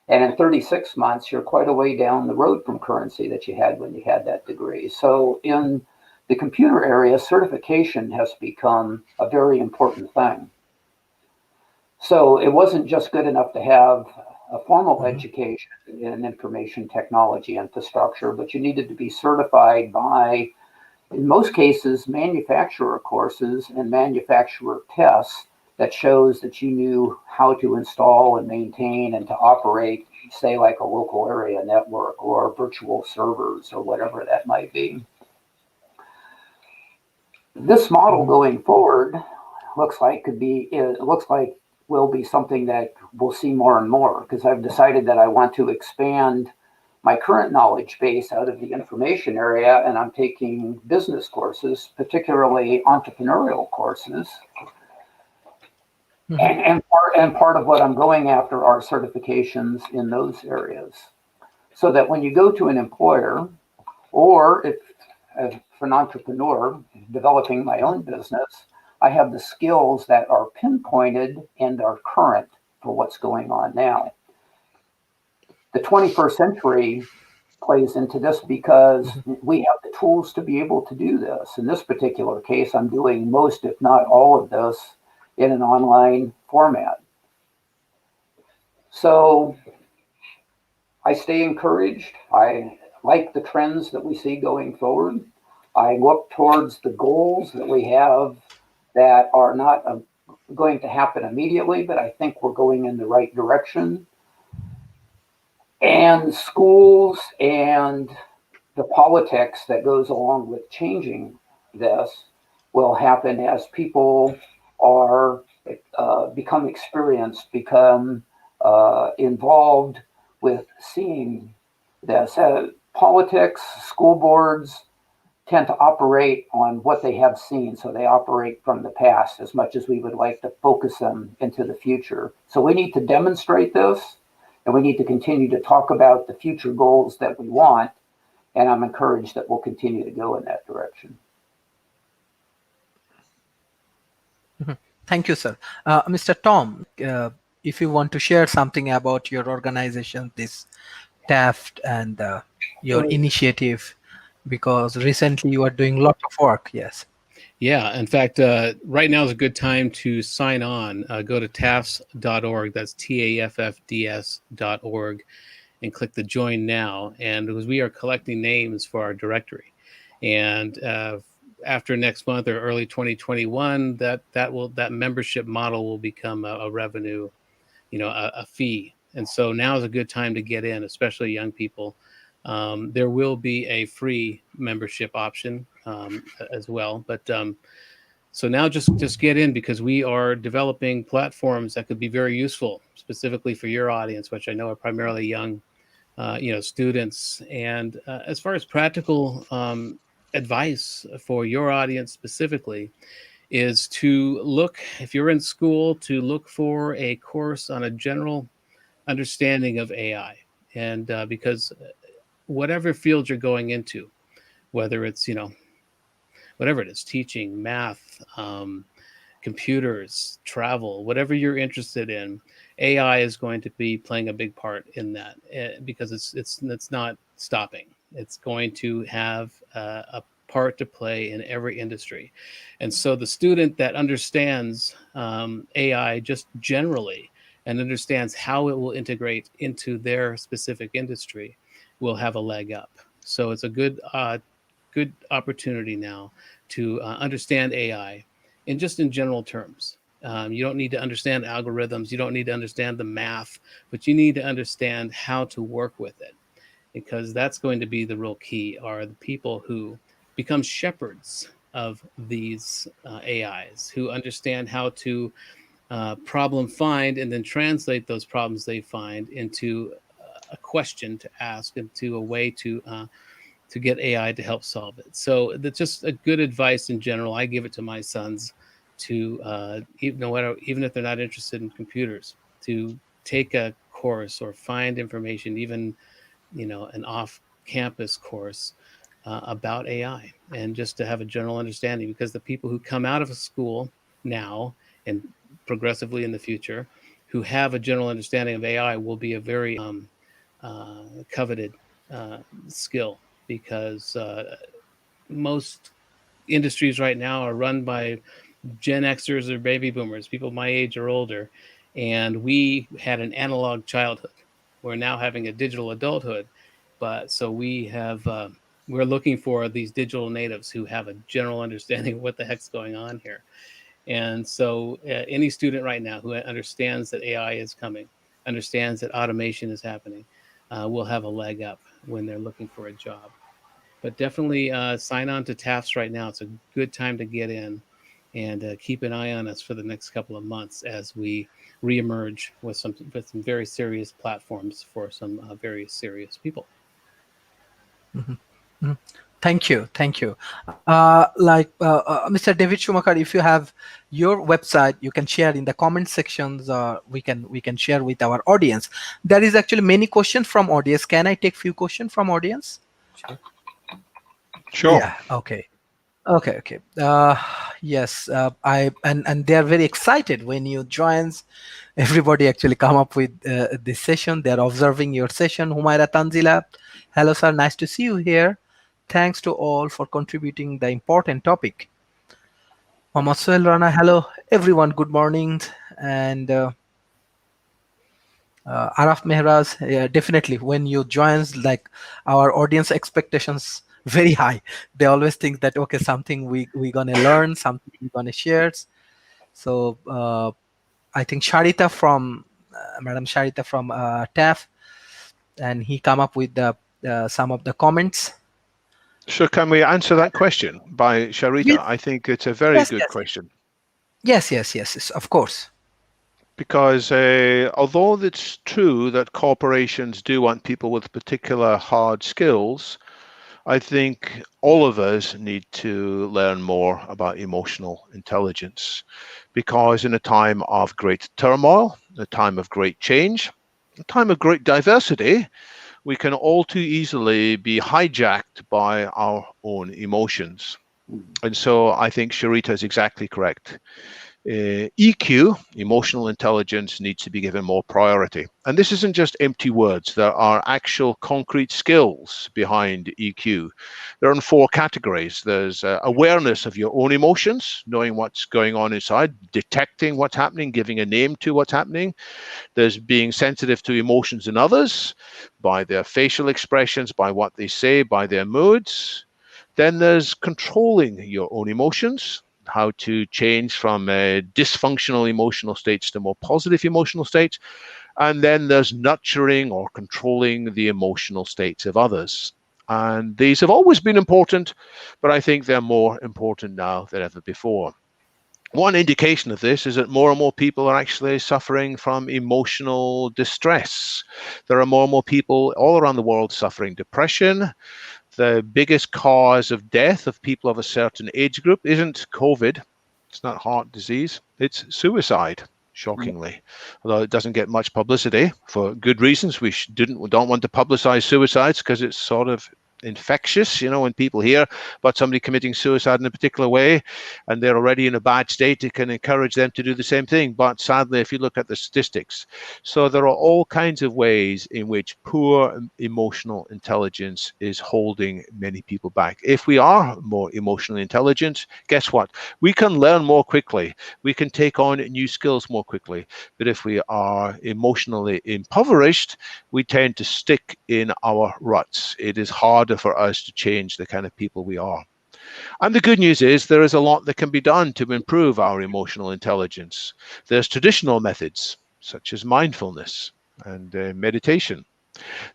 And in 36 months, you're quite a way down the road from currency that you had when you had that degree. So in the computer area, certification has become a very important thing. So it wasn't just good enough to have a formal education in information technology infrastructure, but you needed to be certified by, in most cases, manufacturer courses and manufacturer tests that shows that you knew how to install and maintain and to operate, say, like a local area network or virtual servers or whatever that might be. This model going forward looks like will be something that we'll see more and more, because I've decided that I want to expand my current knowledge base out of the information area, and I'm taking business courses, particularly entrepreneurial courses. And part of what I'm going after are certifications in those areas, so that when you go to an employer, or if an entrepreneur developing my own business, I have the skills that are pinpointed and are current for what's going on now. The 21st century plays into this because we have the tools to be able to do this. In this particular case, I'm doing most, if not all of this, in an online format. So I stay encouraged. I like the trends that we see going forward. I look towards the goals that we have that are not going to happen immediately, but I think we're going in the right direction. And schools and the politics that goes along with changing this will happen as people are become experienced, become involved with seeing this. Politics, school boards tend to operate on what they have seen, so they operate from the past as much as we would like to focus them into the future. So we need to demonstrate this, and we need to continue to talk about the future goals that we want, and I'm encouraged that we'll continue to go in that direction. Thank you, sir. Mr. Tom, if you want to share something about your organization, this TAFT, and your initiative, because recently you are doing a lot of work. Yes. Yeah, in fact, right now is a good time to sign on. Go to tafts.org, that's TAFFDS.org, and click the join now. And because we are collecting names for our directory. And after next month or early 2021, that membership model will become a revenue, a fee. And so now is a good time to get in, especially young people. There will be a free membership option as well, but so now just get in, because we are developing platforms that could be very useful specifically for your audience, which I know are primarily young, students. And as far as practical advice for your audience specifically, is to look, if you're in school, to look for a course on a general understanding of AI, and because whatever field you're going into, whether it's whatever it is, teaching, math, computers, travel, whatever you're interested in, AI is going to be playing a big part in that, because it's not stopping. It's going to have a part to play in every industry. And so the student that understands AI just generally and understands how it will integrate into their specific industry will have a leg up. So it's a good opportunity now to understand AI in general terms. You don't need to understand algorithms. You don't need to understand the math, but you need to understand how to work with it, because that's going to be the real key, are the people who become shepherds of these AIs, who understand how to problem find and then translate those problems they find into a question to ask, into a way to get AI to help solve it. So that's just a good advice in general. I give it to my sons to, even if they're not interested in computers, to take a course or find information, even, an off-campus course about AI, and just to have a general understanding, because the people who come out of a school now and progressively in the future who have a general understanding of AI will be a very coveted skill, because most industries right now are run by Gen Xers or baby boomers, people my age or older, and we had an analog childhood. We're now having a digital adulthood, but so we're looking for these digital natives who have a general understanding of what the heck's going on here. And so any student right now who understands that AI is coming, understands that automation is happening, will have a leg up when they're looking for a job. But definitely sign on to TAFs right now. It's a good time to get in, and keep an eye on us for the next couple of months as we reemerge with some very serious platforms for some very serious people. Mhm. Mhm. Thank you, thank you. Mr. David Shumacher, if you have your website, you can share in the comment sections. We can share with our audience. There is actually many questions from audience. Can I take few questions from audience? Sure. Sure. Yeah. Okay. Okay. Okay. Yes. And they are very excited when you joins. Everybody actually come up with this session. They are observing your session. Humaira Tanzila, hello sir. Nice to see you here. Thanks to all for contributing the important topic. Mohammad Sohail Rana, hello everyone. Good morning. And Araf Mehraz, definitely when you join, like our audience expectations very high. They always think that okay, something we gonna learn, something we gonna share. So I think Sharita from Madam Sharita from TAF, and he come up with the some of the comments. So can we answer that question by Sharita? Yes, I think it's a very yes, good yes, question. yes, of course. Because although it's true that corporations do want people with particular hard skills, I think all of us need to learn more about emotional intelligence. Because in a time of great turmoil, a time of great change, a time of great diversity, we can all too easily be hijacked by our own emotions. And so I think Sharita is exactly correct. EQ, emotional intelligence, needs to be given more priority. And this isn't just empty words. There are actual concrete skills behind EQ. There are four categories. There's awareness of your own emotions, knowing what's going on inside, detecting what's happening, giving a name to what's happening. There's being sensitive to emotions in others by their facial expressions, by what they say, by their moods. Then there's controlling your own emotions, how to change from dysfunctional emotional states to more positive emotional states. And then there's nurturing or controlling the emotional states of others. And these have always been important, but I think they're more important now than ever before. One indication of this is that more and more people are actually suffering from emotional distress. There are more and more people all around the world suffering depression. The biggest cause of death of people of a certain age group isn't COVID. It's not heart disease. It's suicide, shockingly. Although it doesn't get much publicity for good reasons. We don't want to publicize suicides because it's sort of infectious. You know, when people hear about somebody committing suicide in a particular way and they're already in a bad state, it can encourage them to do the same thing. But sadly, if you look at the statistics, so there are all kinds of ways in which poor emotional intelligence is holding many people back. If we are more emotionally intelligent, guess what? We can learn more quickly. We can take on new skills more quickly. But if we are emotionally impoverished, we tend to stick in our ruts. It is harder for us to change the kind of people we are. And the good news is there is a lot that can be done to improve our emotional intelligence. There's traditional methods such as mindfulness and meditation.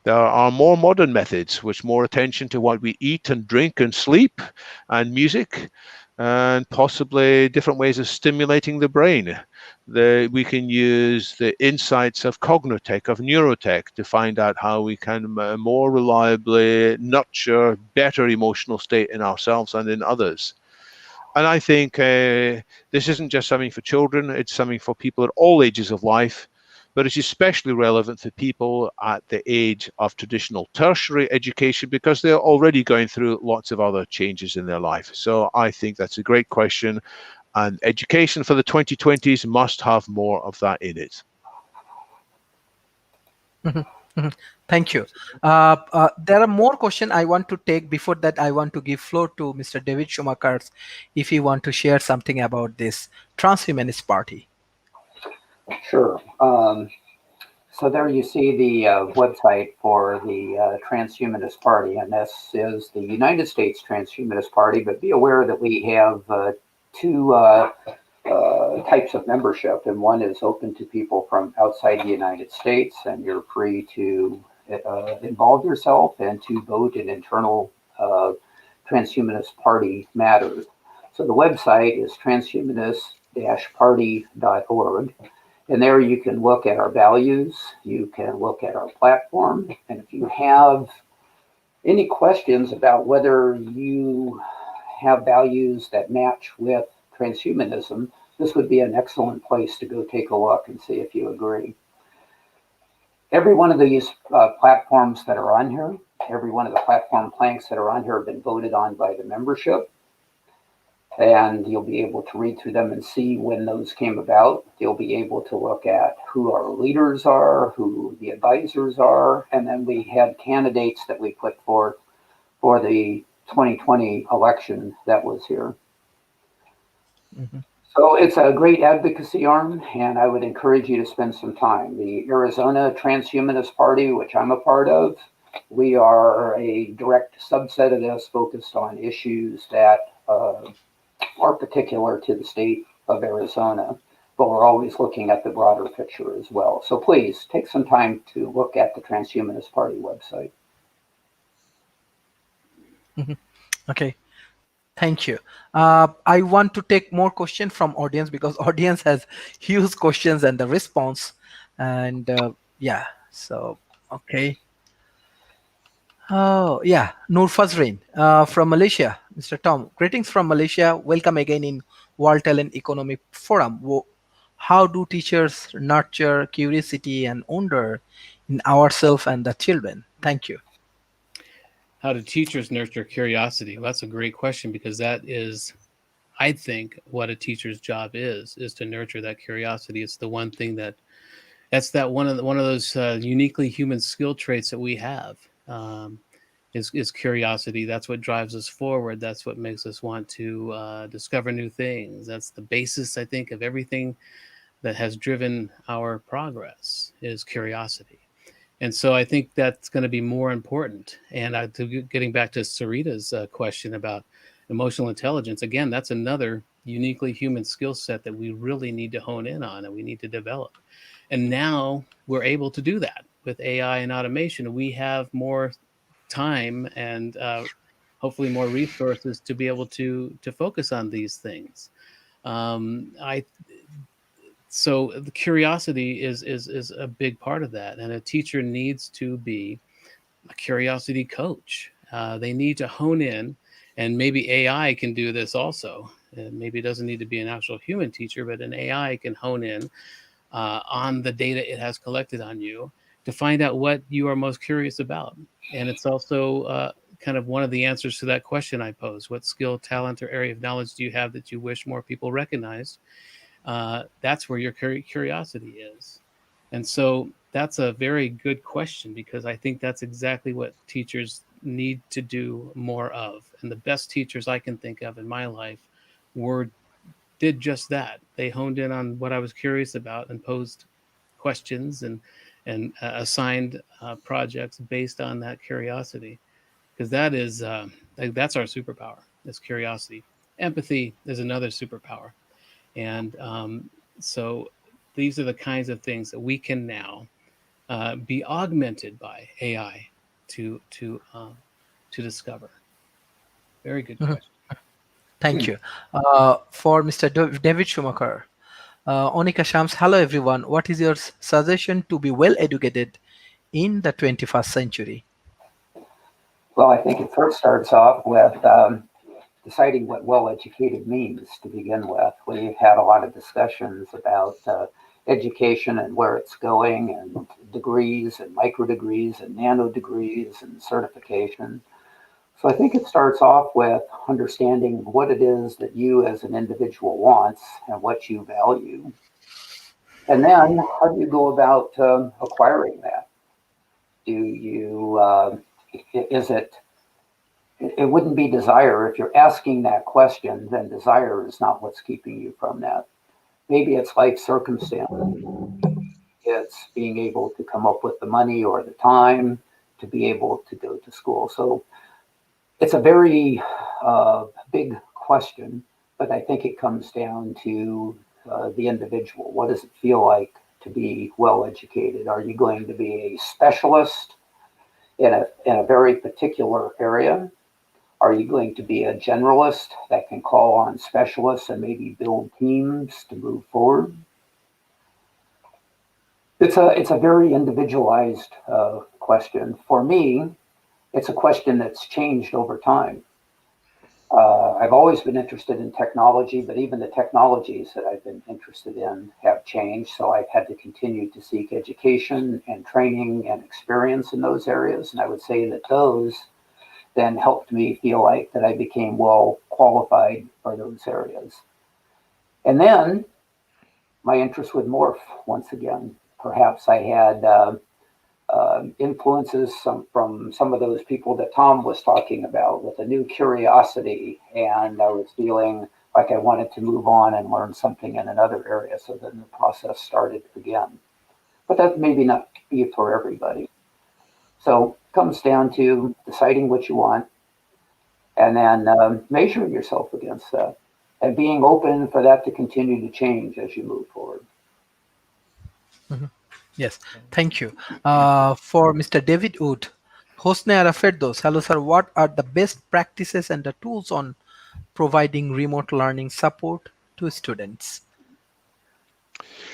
There are more modern methods which more attention to what we eat and drink and sleep and music and possibly different ways of stimulating the brain. We can use the insights of cognitech, of neurotech, to find out how we can more reliably nurture better emotional state in ourselves and in others. And I think this isn't just something for children, it's something for people at all ages of life, but it's especially relevant to people at the age of traditional tertiary education because they're already going through lots of other changes in their life. So I think that's a great question, and education for the 2020s must have more of that in it. Mhm, mhm. Thank you. There are more questions I want to take. Before that, I want to give floor to Mr. David Shumacher if he want to share something about this Transhumanist Party. Sure. So there you see the website for the Transhumanist Party, and this is the United States Transhumanist Party. But be aware that we have two types of membership, and one is open to people from outside the United States, and you're free to involve yourself and to vote in internal transhumanist party matters. So the website is transhumanist-party.org, and there you can look at our values, you can look at our platform, and if you have any questions about whether you have values that match with transhumanism, this would be an excellent place to go take a look and see if you agree. Every one of these platforms that are on here, every one of the platform planks that are on here have been voted on by the membership. And you'll be able to read through them and see when those came about. You'll be able to look at who our leaders are, who the advisors are, and then we had candidates that we put forth for the 2020 election that was here. Mm-hmm. So it's a great advocacy arm, and I would encourage you to spend some time. The Arizona Transhumanist Party, which I'm a part of, we are a direct subset of this, focused on issues that are particular to the state of Arizona, but we're always looking at the broader picture as well. So please take some time to look at the Transhumanist Party website. Mm-hmm. Okay. Thank you. I want to take more questions from audience because audience has huge questions and the response. And yeah, so, okay. Oh, yeah. Nur Fazrin from Malaysia. Mr. Tom, greetings from Malaysia. Welcome again in World Talent Economic Forum. How do teachers nurture curiosity and wonder in ourselves and the children? Thank you. How do teachers nurture curiosity? Well, that's a great question, because that is, I think, what a teacher's job is to nurture that curiosity. It's the one thing that's one of those uniquely human skill traits that we have, is curiosity. That's what drives us forward. That's what makes us want to discover new things. That's the basis, I think, of everything that has driven our progress, is curiosity. And so I think that's going to be more important. And getting back to Sarita's question about emotional intelligence, again, that's another uniquely human skill set that we really need to hone in on and we need to develop. And now we're able to do that with AI and automation. We have more time and hopefully more resources to be able to focus on these things. So the curiosity is a big part of that, and a teacher needs to be a curiosity coach. They need to hone in, and maybe AI can do this also. Maybe it doesn't need to be an actual human teacher, but an AI can hone in on the data it has collected on you to find out what you are most curious about. And it's also kind of one of the answers to that question I posed: what skill, talent, or area of knowledge do you have that you wish more people recognized? That's where your curiosity is. And so that's a very good question, because I think that's exactly what teachers need to do more of. And the best teachers I can think of in my life did just that. They honed in on what I was curious about and posed questions and assigned projects based on that curiosity, because that's our superpower, is curiosity. Empathy is another superpower. And so these are the kinds of things that we can now be augmented by AI to discover. Very good question. Thank you. For Mr. David Shumacher, Onika Shams, hello everyone. What is your suggestion to be well educated in the 21st century? Well, I think it first starts off with deciding what well-educated means to begin with. We've had a lot of discussions about education and where it's going, and degrees and micro degrees and nano degrees and certification. So I think it starts off with understanding what it is that you as an individual wants and what you value. And then how do you go about acquiring that? Do you, it wouldn't be desire. If you're asking that question, then desire is not what's keeping you from that. Maybe it's life circumstance. It's being able to come up with the money or the time to be able to go to school. So it's a very big question, but I think it comes down to the individual. What does it feel like to be well educated? Are you going to be a specialist in a very particular area? Are you going to be a generalist that can call on specialists and maybe build teams to move forward? It's a very individualized question. For me, it's a question that's changed over time. I've always been interested in technology, but even the technologies that I've been interested in have changed. So I've had to continue to seek education and training and experience in those areas. And I would say that those then helped me feel like that I became well qualified for those areas. And then my interest would morph once again. Perhaps I had influences from some of those people that Tom was talking about with a new curiosity, and I was feeling like I wanted to move on and learn something in another area. So then the process started again. But that maybe not be for everybody. So it comes down to deciding what you want and then measuring yourself against that and being open for that to continue to change as you move forward. Yes, thank you. For Mr. David Wood, Hosne Arafetdos, hello sir, what are the best practices and the tools on providing remote learning support to students?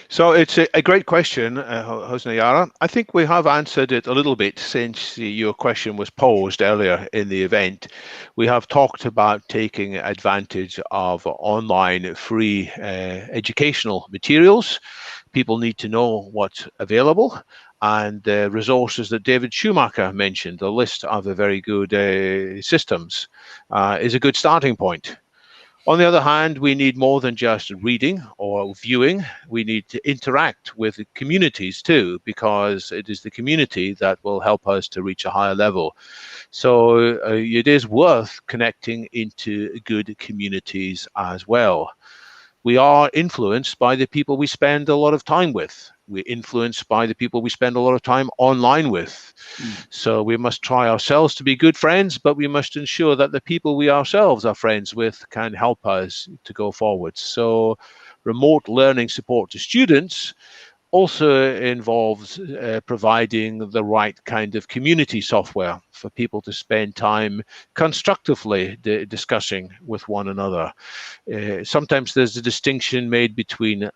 So it's a great question, Hosne Yara. I think we have answered it a little bit since your question was posed earlier in the event. We have talked about taking advantage of online free educational materials. People need to know what's available, and the resources that David Shumacher mentioned, the list of the very good systems, is a good starting point. On the other hand, we need more than just reading or viewing. We need to interact with the communities too, because it is the community that will help us to reach a higher level. So it is worth connecting into good communities as well. We are influenced by the people we spend a lot of time with. We're influenced by the people we spend a lot of time online with. So we must try ourselves to be good friends, but we must ensure that the people we ourselves are friends with can help us to go forward. So remote learning support to students also involves providing the right kind of community software for people to spend time constructively discussing with one another. Sometimes there's a distinction made between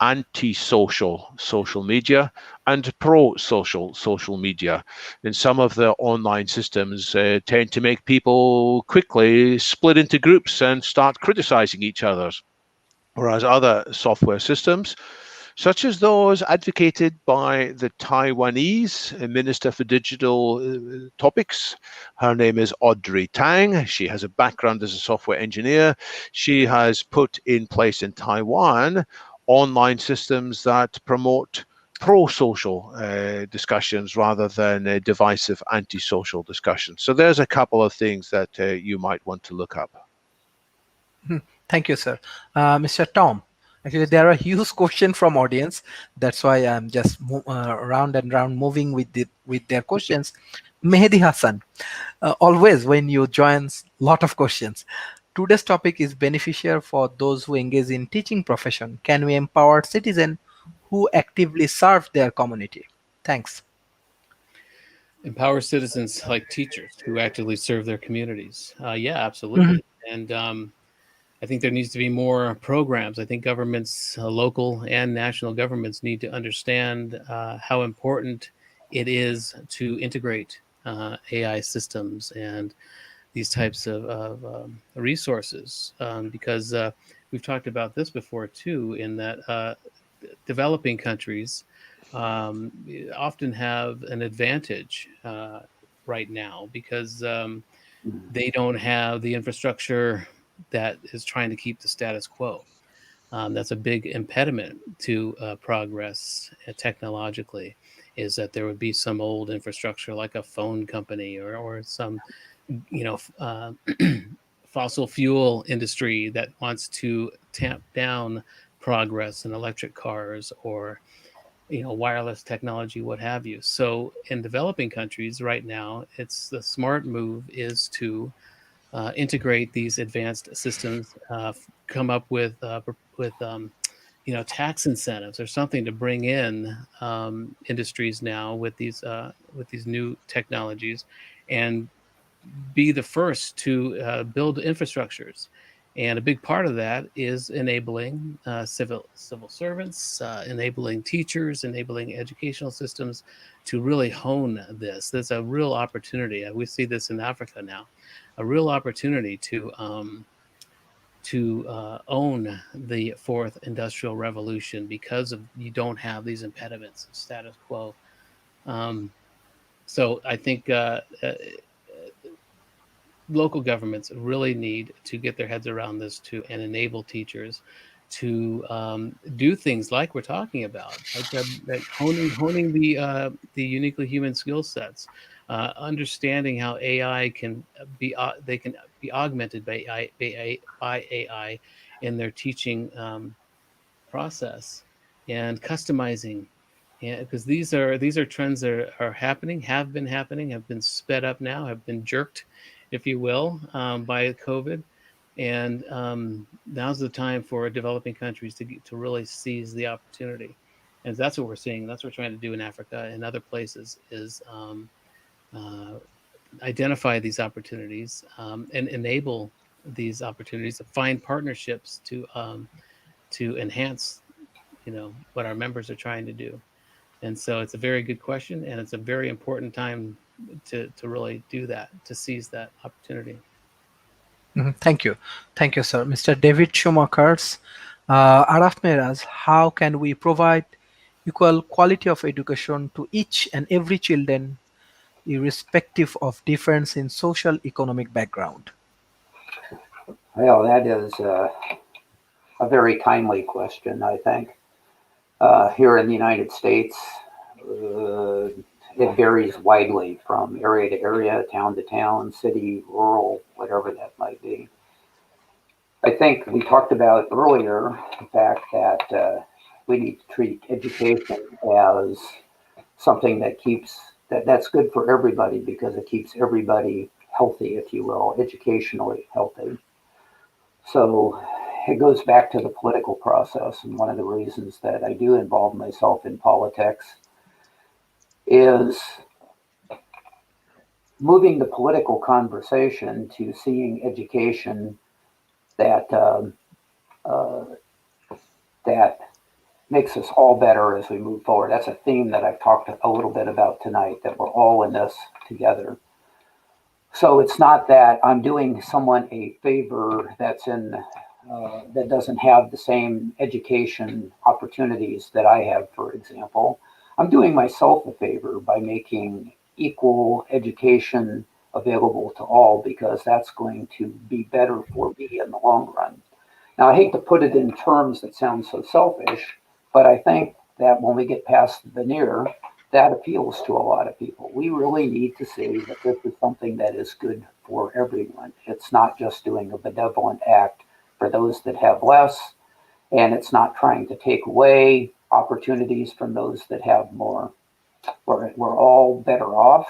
anti-social social media and pro-social social media. And some of the online systems tend to make people quickly split into groups and start criticizing each other. Whereas other software systems, such as those advocated by the Taiwanese Minister for Digital Topics. Her name is Audrey Tang. She has a background as a software engineer. She has put in place in Taiwan online systems that promote pro-social discussions rather than divisive anti-social discussions. So there's a couple of things that you might want to look up. Thank you, sir. Mr. Tom, actually, there are huge questions from audience. That's why I'm just round and round moving with their questions. Mehdi Hassan, always when you join, lot of questions. Today's topic is beneficial for those who engage in teaching profession. Can we empower citizens who actively serve their community? Thanks. Empower citizens like teachers who actively serve their communities. Yeah, absolutely. And I think there needs to be more programs. I think governments, local and national governments, need to understand how important it is to integrate AI systems and these types of resources, because we've talked about this before too, in that developing countries often have an advantage right now because they don't have the infrastructure that is trying to keep the status quo. That's a big impediment to progress technologically, is that there would be some old infrastructure like a phone company or some, fossil fuel industry that wants to tamp down progress in electric cars or wireless technology, what have you. So in developing countries right now, it's the smart move is to integrate these advanced systems, come up with tax incentives or something to bring in industries now with these new technologies, and be the first to build infrastructures. And a big part of that is enabling civil servants, enabling teachers, enabling educational systems to really hone this. There's a real opportunity. We see this in Africa now, a real opportunity to own the fourth industrial revolution, because of you don't have these impediments of status quo. So I think local governments really need to get their heads around this too, and enable teachers to do things like we're talking about, like honing the uniquely human skill sets, understanding how AI can be augmented by AI in their teaching process, and customizing. Yeah, because these are trends that are happening, have been happening, have been sped up now, have been jerked, if you will, by COVID. And now's the time for developing countries to really seize the opportunity. And that's what we're seeing. That's what we're trying to do in Africa and other places, is identify these opportunities and enable these opportunities, to find partnerships to enhance, what our members are trying to do. And so it's a very good question, and it's a very important time to really do that, to seize that opportunity. Thank you, sir. Mr. David Shumacher, Araf Meraz, how can we provide equal quality of education to each and every children, irrespective of difference in social economic background? Well, that is a very timely question, I think. Here in the United States, it varies widely from area to area, town to town, city, rural, whatever that might be. I think we talked about earlier the fact that we need to treat education as something that's good for everybody, because it keeps everybody healthy, if you will, educationally healthy. So it goes back to the political process, and one of the reasons that I do involve myself in politics is moving the political conversation to seeing education that that makes us all better as we move forward. That's a theme that I've talked a little bit about tonight, that we're all in this together. So it's not that I'm doing someone a favor that's in that doesn't have the same education opportunities that I have, for example. I'm doing myself a favor by making equal education available to all, because that's going to be better for me in the long run. Now, I hate to put it in terms that sound so selfish, but I think that when we get past the veneer, that appeals to a lot of people. We really need to see that this is something that is good for everyone. It's not just doing a benevolent act for those that have less, and it's not trying to take away opportunities from those that have more. We're all better off,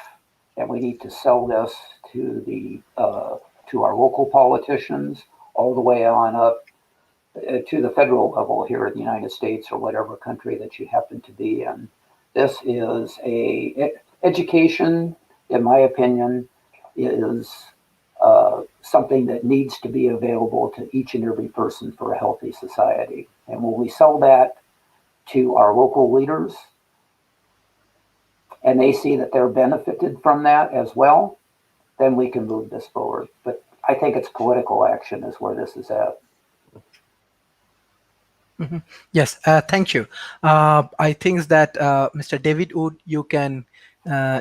and we need to sell this to our local politicians, all the way on up to the federal level here in the United States, or whatever country that you happen to be in. This is education, in my opinion, is something that needs to be available to each and every person for a healthy society. And when we sell that to our local leaders, and they see that they're benefited from that as well, then we can move this forward. But I think it's political action is where this is at. Yes, thank you. I think that Mr. David Wood, you can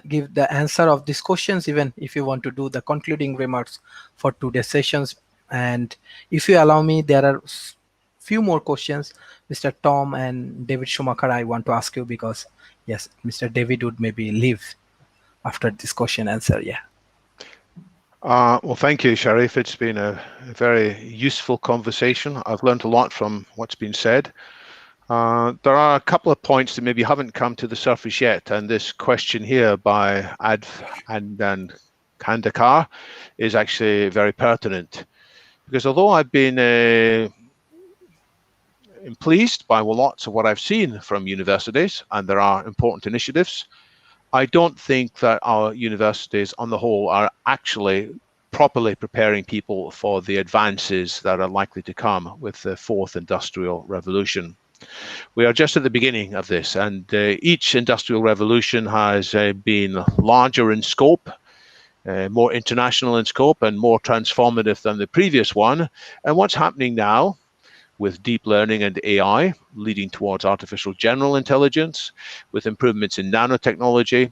give the answer of these questions, even if you want to do the concluding remarks for today's sessions. And if you allow me, there are few more questions, Mr. Tom and David Shumacher, I want to ask you, because yes, Mr. David would maybe leave after this question answer. Yeah. Well, thank you, Sharif. It's been a very useful conversation. I've learned a lot from what's been said. There are a couple of points that maybe haven't come to the surface yet, and this question here by Adnan Kandahar is actually very pertinent. Because although I've been pleased by lots of what I've seen from universities, and there are important initiatives, I don't think that our universities on the whole are actually properly preparing people for the advances that are likely to come with the fourth industrial revolution. We are just at the beginning of this, and each industrial revolution has been larger in scope, more international in scope, and more transformative than the previous one. And what's happening now with deep learning and AI leading towards artificial general intelligence, with improvements in nanotechnology,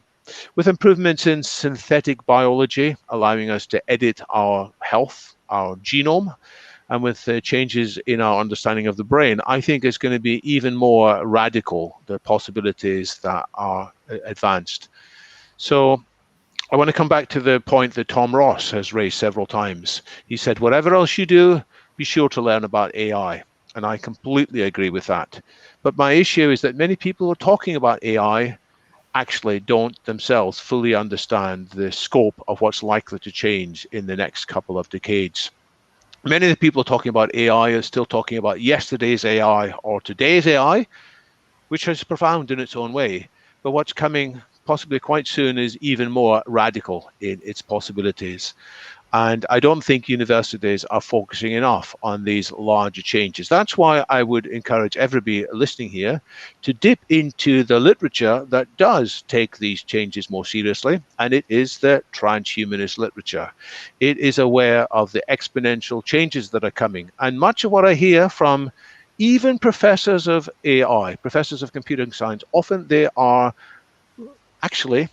with improvements in synthetic biology, allowing us to edit our health, our genome, and with changes in our understanding of the brain, I think it's going to be even more radical, the possibilities that are advanced. So I want to come back to the point that Tom Ross has raised several times. He said, whatever else you do, be sure to learn about AI. And I completely agree with that. But my issue is that many people who are talking about AI actually don't themselves fully understand the scope of what's likely to change in the next couple of decades. Many of the people talking about AI are still talking about yesterday's AI or today's AI, which is profound in its own way. But what's coming possibly quite soon is even more radical in its possibilities. And I don't think universities are focusing enough on these larger changes. That's why I would encourage everybody listening here to dip into the literature that does take these changes more seriously. And it is the transhumanist literature. It is aware of the exponential changes that are coming. And much of what I hear from even professors of AI, professors of computing science, often they are actually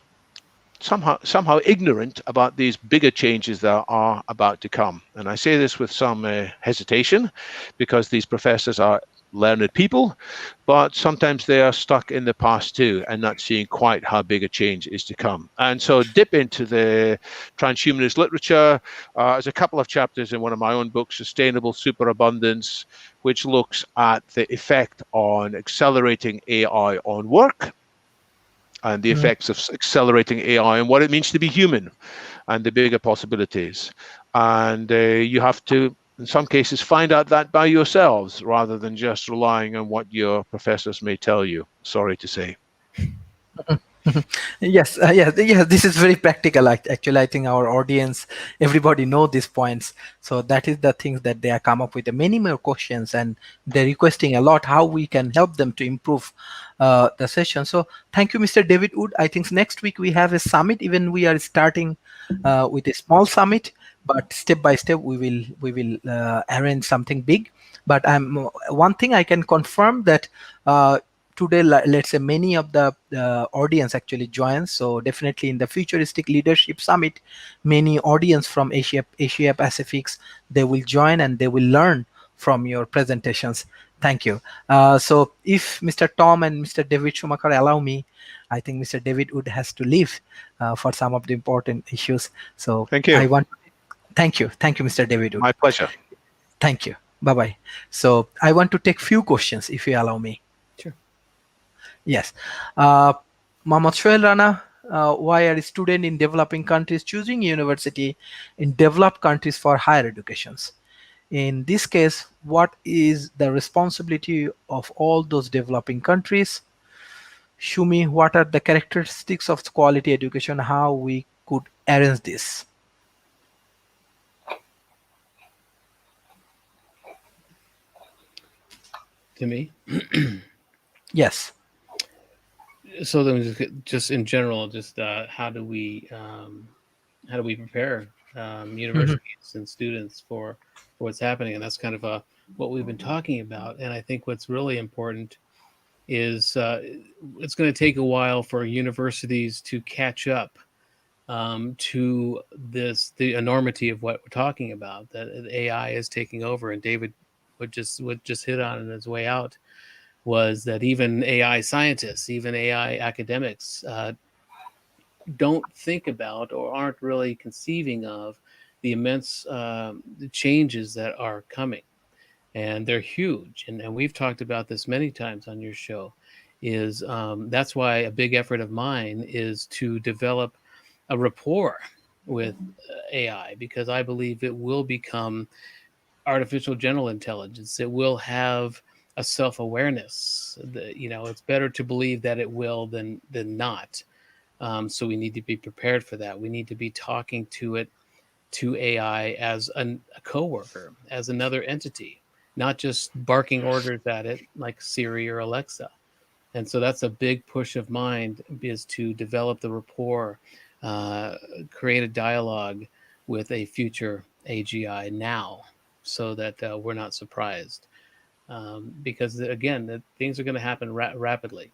somehow ignorant about these bigger changes that are about to come. And I say this with some hesitation, because these professors are learned people, but sometimes they are stuck in the past too and not seeing quite how big a change is to come. And so dip into the transhumanist literature. There's a couple of chapters in one of my own books, Sustainable Superabundance, which looks at the effect on accelerating AI on work, and the effects of accelerating AI and what it means to be human, and the bigger possibilities. And you have to, in some cases, find out that by yourselves rather than just relying on what your professors may tell you, sorry to say. Yes, yes. This is very practical. Actually, I think our audience, everybody know these points. So that is the things that they are come up with many more questions, and they're requesting a lot how we can help them to improve the session. So thank you, Mr. David Wood. I think next week we have a summit. Even we are starting with a small summit, but step by step we will arrange something big. But one thing I can confirm that. Today, let's say many of the audience actually joins, so definitely in the futuristic leadership summit many audience from Asia Pacifics, they will join and they will learn from your presentations. Thank you. So if Mr. Tom and Mr. David Shumacher allow me, I think Mr. David Wood has to leave for some of the important issues. So Thank you. I want thank you Mr. David Wood. My pleasure. Thank you. Bye bye. So I want to take few questions if you allow me. Sure. Yes. Mohammad Rana, why are students in developing countries choosing university in developed countries for higher educations? In this case, what is the responsibility of all those developing countries? Shumi, what are the characteristics of quality education? How we could arrange this? To me. Yes. So then, just in general, just how do we prepare universities and students for what's happening? And that's kind of what we've been talking about. And I think what's really important is it's going to take a while for universities to catch up to the enormity of what we're talking about. That AI is taking over, and David would just hit on in his way out was that even AI scientists, even AI academics, don't think about or aren't really conceiving of the immense changes that are coming. And they're huge. And we've talked about this many times on your show. That's why a big effort of mine is to develop a rapport with AI, because I believe it will become artificial general intelligence. It will have a self-awareness. It's better to believe that it will than not. So we need to be prepared for that. We need to be talking to AI as a coworker, as another entity, not just barking orders at it like Siri or Alexa. And so that's a big push of mine, is to develop the rapport, create a dialogue with a future AGI now, so that we're not surprised. Because again, things are going to happen rapidly.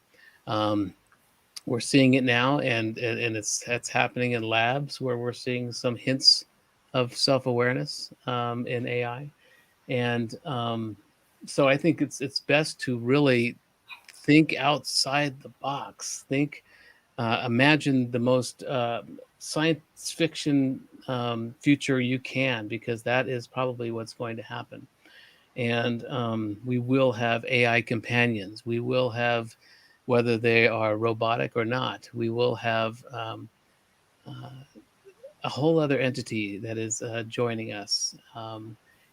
We're seeing it now, and it's happening in labs where we're seeing some hints of self-awareness in AI. And so I think it's best to really think outside the box. Imagine the most science fiction future you can, because that is probably what's going to happen. And we will have AI companions. We will have, whether they are robotic or not, we will have a whole other entity that is joining us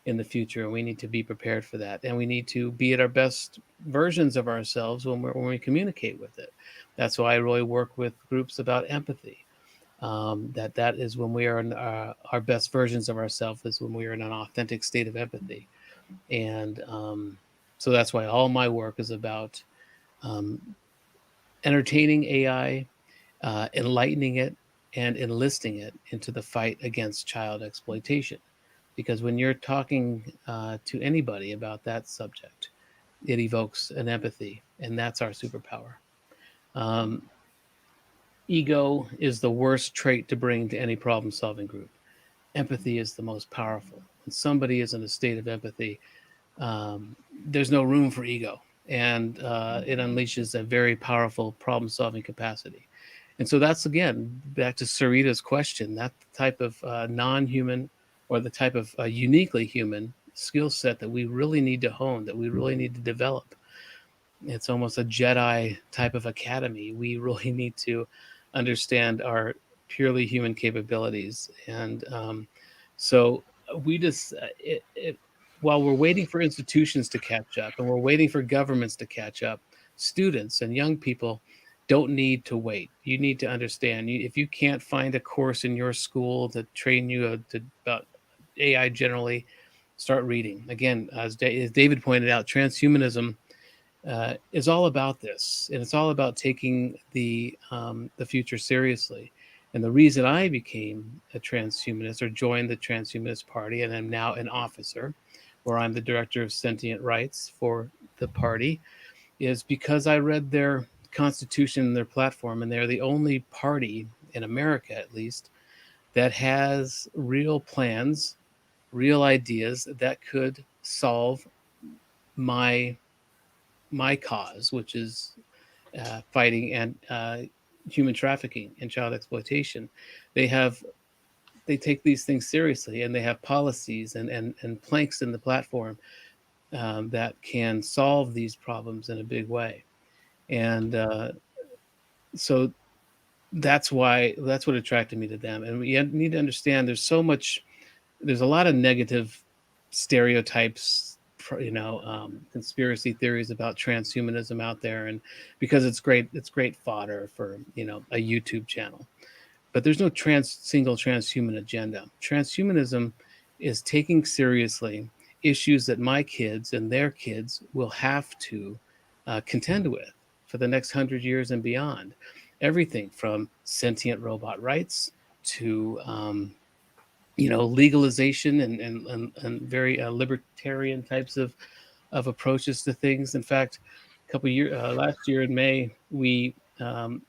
in the future. And we need to be prepared for that. And we need to be at our best versions of ourselves when we communicate with it. That's why I really work with groups about empathy. That is when we are in our best versions of ourselves, is when we are in an authentic state of empathy. And so that's why all my work is about entertaining AI, enlightening it, and enlisting it into the fight against child exploitation. Because when you're talking to anybody about that subject, it evokes an empathy, and that's our superpower. Ego is the worst trait to bring to any problem-solving group. Empathy is the most powerful. When somebody is in a state of empathy, there's no room for ego, and it unleashes a very powerful problem-solving capacity. And so that's, again, back to Sarita's question, that type of non-human, or the type of uniquely human skill set that we really need to hone, that we really need to develop. It's almost a Jedi type of academy. We really need to understand our purely human capabilities. And so we just, while we're waiting for institutions to catch up, and we're waiting for governments to catch up, students and young people don't need to wait. You need to understand, if you can't find a course in your school to train you about AI generally, start reading. Again, as David pointed out, transhumanism is all about this, and it's all about taking the future seriously. And the reason I became a transhumanist, or joined the transhumanist party, and I'm now an officer, where I'm the director of sentient rights for the party, is because I read their constitution and their platform, and they're the only party in America, at least, that has real plans, real ideas that could solve my cause, which is fighting and human trafficking and child exploitation. They take these things seriously, and they have policies and planks in the platform that can solve these problems in a big way. And so that's what attracted me to them. And we need to understand, there's a lot of negative stereotypes, conspiracy theories about transhumanism out there, and because it's great fodder for a YouTube channel. But there's no single transhuman agenda. Transhumanism is taking seriously issues that my kids and their kids will have to contend with for the next 100 years and beyond. Everything from sentient robot rights to legalization and very libertarian types of approaches to things. In fact, last year in May, we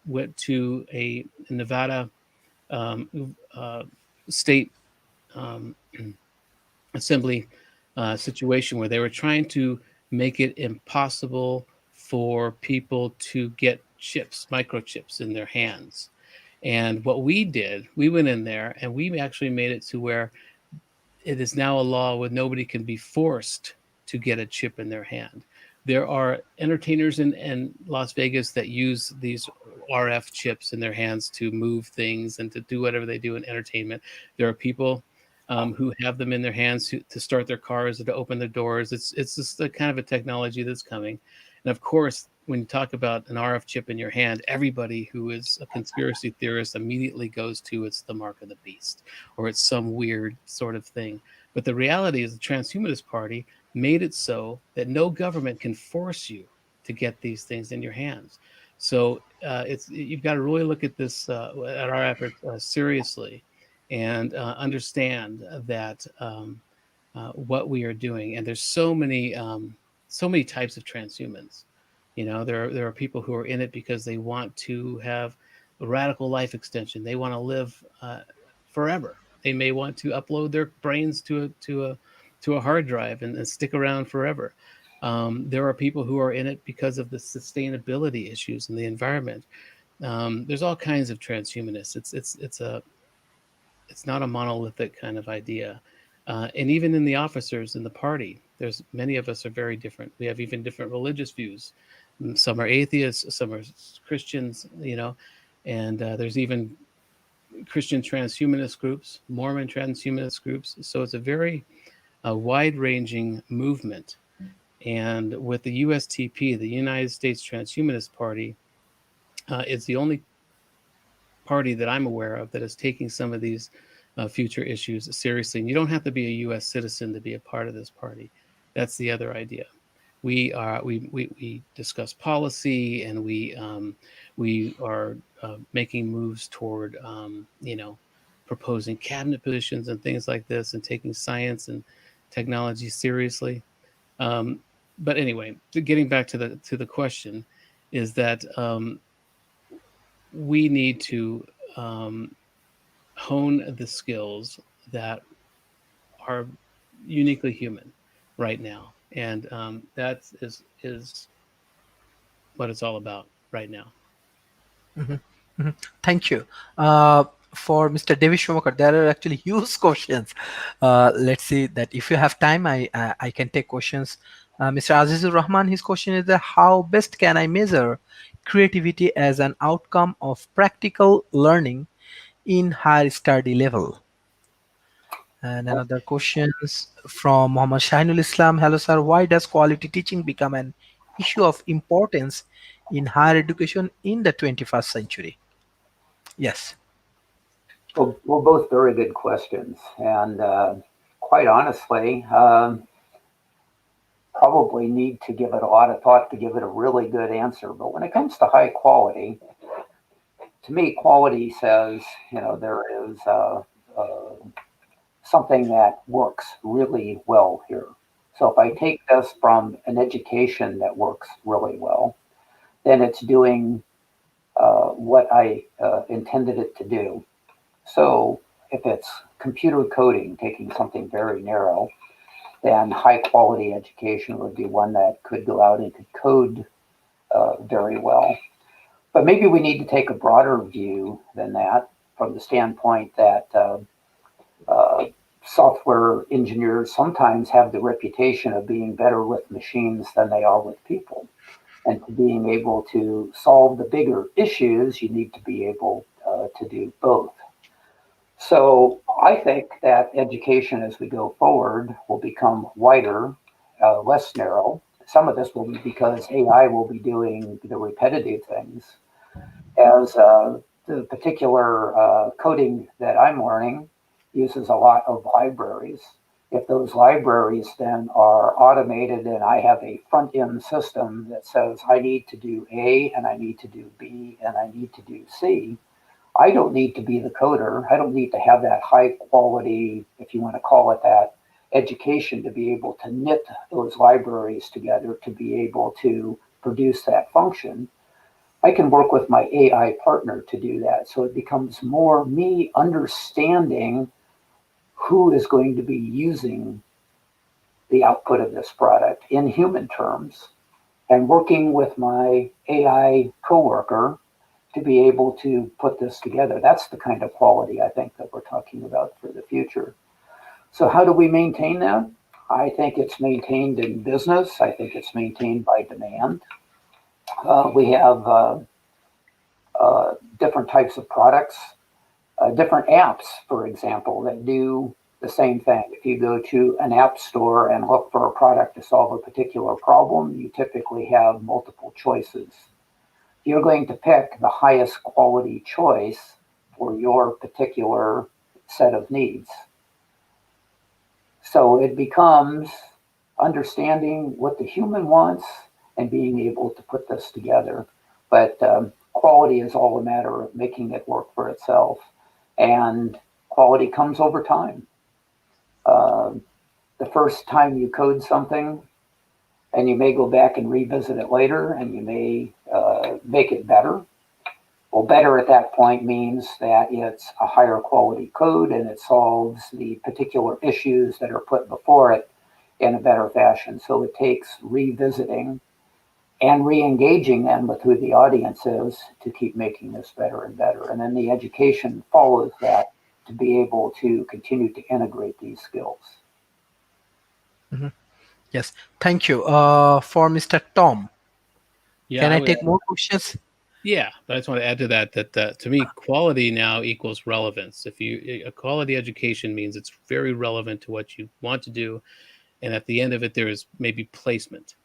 went to a Nevada state assembly situation where they were trying to make it impossible for people to get microchips in their hands. And what we did, we went in there and we actually made it to where it is now a law where nobody can be forced to get a chip in their hand. There are entertainers in Las Vegas that use these RF chips in their hands to move things and to do whatever they do in entertainment. There are people who have them in their hands to start their cars or to open their doors. It's just the kind of a technology that's coming. And of course, when you talk about an RF chip in your hand, everybody who is a conspiracy theorist immediately goes to it's the mark of the beast or it's some weird sort of thing. But the reality is the Transhumanist Party made it so that no government can force you to get these things in your hands. So you've got to really look at this at our efforts seriously, and understand that what we are doing. And there's so many types of transhumans. You know, there are people who are in it because they want to have a radical life extension. They want to live forever. They may want to upload their brains to a hard drive and stick around forever. There are people who are in it because of the sustainability issues in the environment. There's all kinds of transhumanists. It's not a monolithic kind of idea. And even in the officers in the party, there's many of us are very different. We have even different religious views. Some are atheists, some are Christians, you know, and there's even Christian transhumanist groups, Mormon transhumanist groups. So it's a very wide-ranging movement. And with the USTP, the United States Transhumanist Party, it's the only party that I'm aware of that is taking some of these future issues seriously. And you don't have to be a U.S. citizen to be a part of this party. That's the other idea. We discuss policy, and we are making moves toward proposing cabinet positions and things like this, and taking science and technology seriously. But anyway, getting back to the question, is that we need to hone the skills that are uniquely human right now, and that is what it's all about right now. Thank you. For Mr. David Shumacher, there are actually huge questions. Let's see that if you have time, I can take questions. Mr. Azizur Rahman, his question is that how best can I measure creativity as an outcome of practical learning in higher study level? And another question from Muhammad Shahinul Islam. Hello, sir. Why does quality teaching become an issue of importance in higher education in the 21st century? Yes. Well, both very good questions. And quite honestly, probably need to give it a lot of thought to give it a really good answer. But when it comes to high quality, to me, quality says, there is something that works really well here. So if I take this from an education that works really well, then it's doing what I intended it to do. So if it's computer coding, taking something very narrow, then high quality education would be one that could go out and could code very well. But maybe we need to take a broader view than that, from the standpoint that software engineers sometimes have the reputation of being better with machines than they are with people. And to being able to solve the bigger issues, you need to be able to do both. So I think that education as we go forward will become wider, less narrow. Some of this will be because AI will be doing the repetitive things. As the particular coding that I'm learning uses a lot of libraries. If those libraries then are automated and I have a front-end system that says I need to do A and I need to do B and I need to do C, I don't need to be the coder. I don't need to have that high quality, if you want to call it that, education to be able to knit those libraries together to be able to produce that function. I can work with my AI partner to do that. So it becomes more me understanding who is going to be using the output of this product in human terms, and working with my AI coworker to be able to put this together. That's the kind of quality I think that we're talking about for the future. So how do we maintain that? I think it's maintained in business. I think it's maintained by demand. We have different types of products, different apps, for example, that do the same thing. If you go to an app store and look for a product to solve a particular problem, you typically have multiple choices. You're going to pick the highest quality choice for your particular set of needs. So it becomes understanding what the human wants and being able to put this together. But quality is all a matter of making it work for itself. And quality comes over time. The first time you code something, and you may go back and revisit it later, and you may make it better. Well, better at that point means that it's a higher quality code and it solves the particular issues that are put before it in a better fashion. So it takes revisiting and re-engaging them with who the audience is to keep making this better and better. And then the education follows that to be able to continue to integrate these skills. Mhm. Yes, thank you. For Mr. Tom, Yeah, can I I would take more questions? Yeah, but I just want to add to that to me, quality now equals relevance. If a quality education means it's very relevant to what you want to do, and at the end of it, there is maybe placement.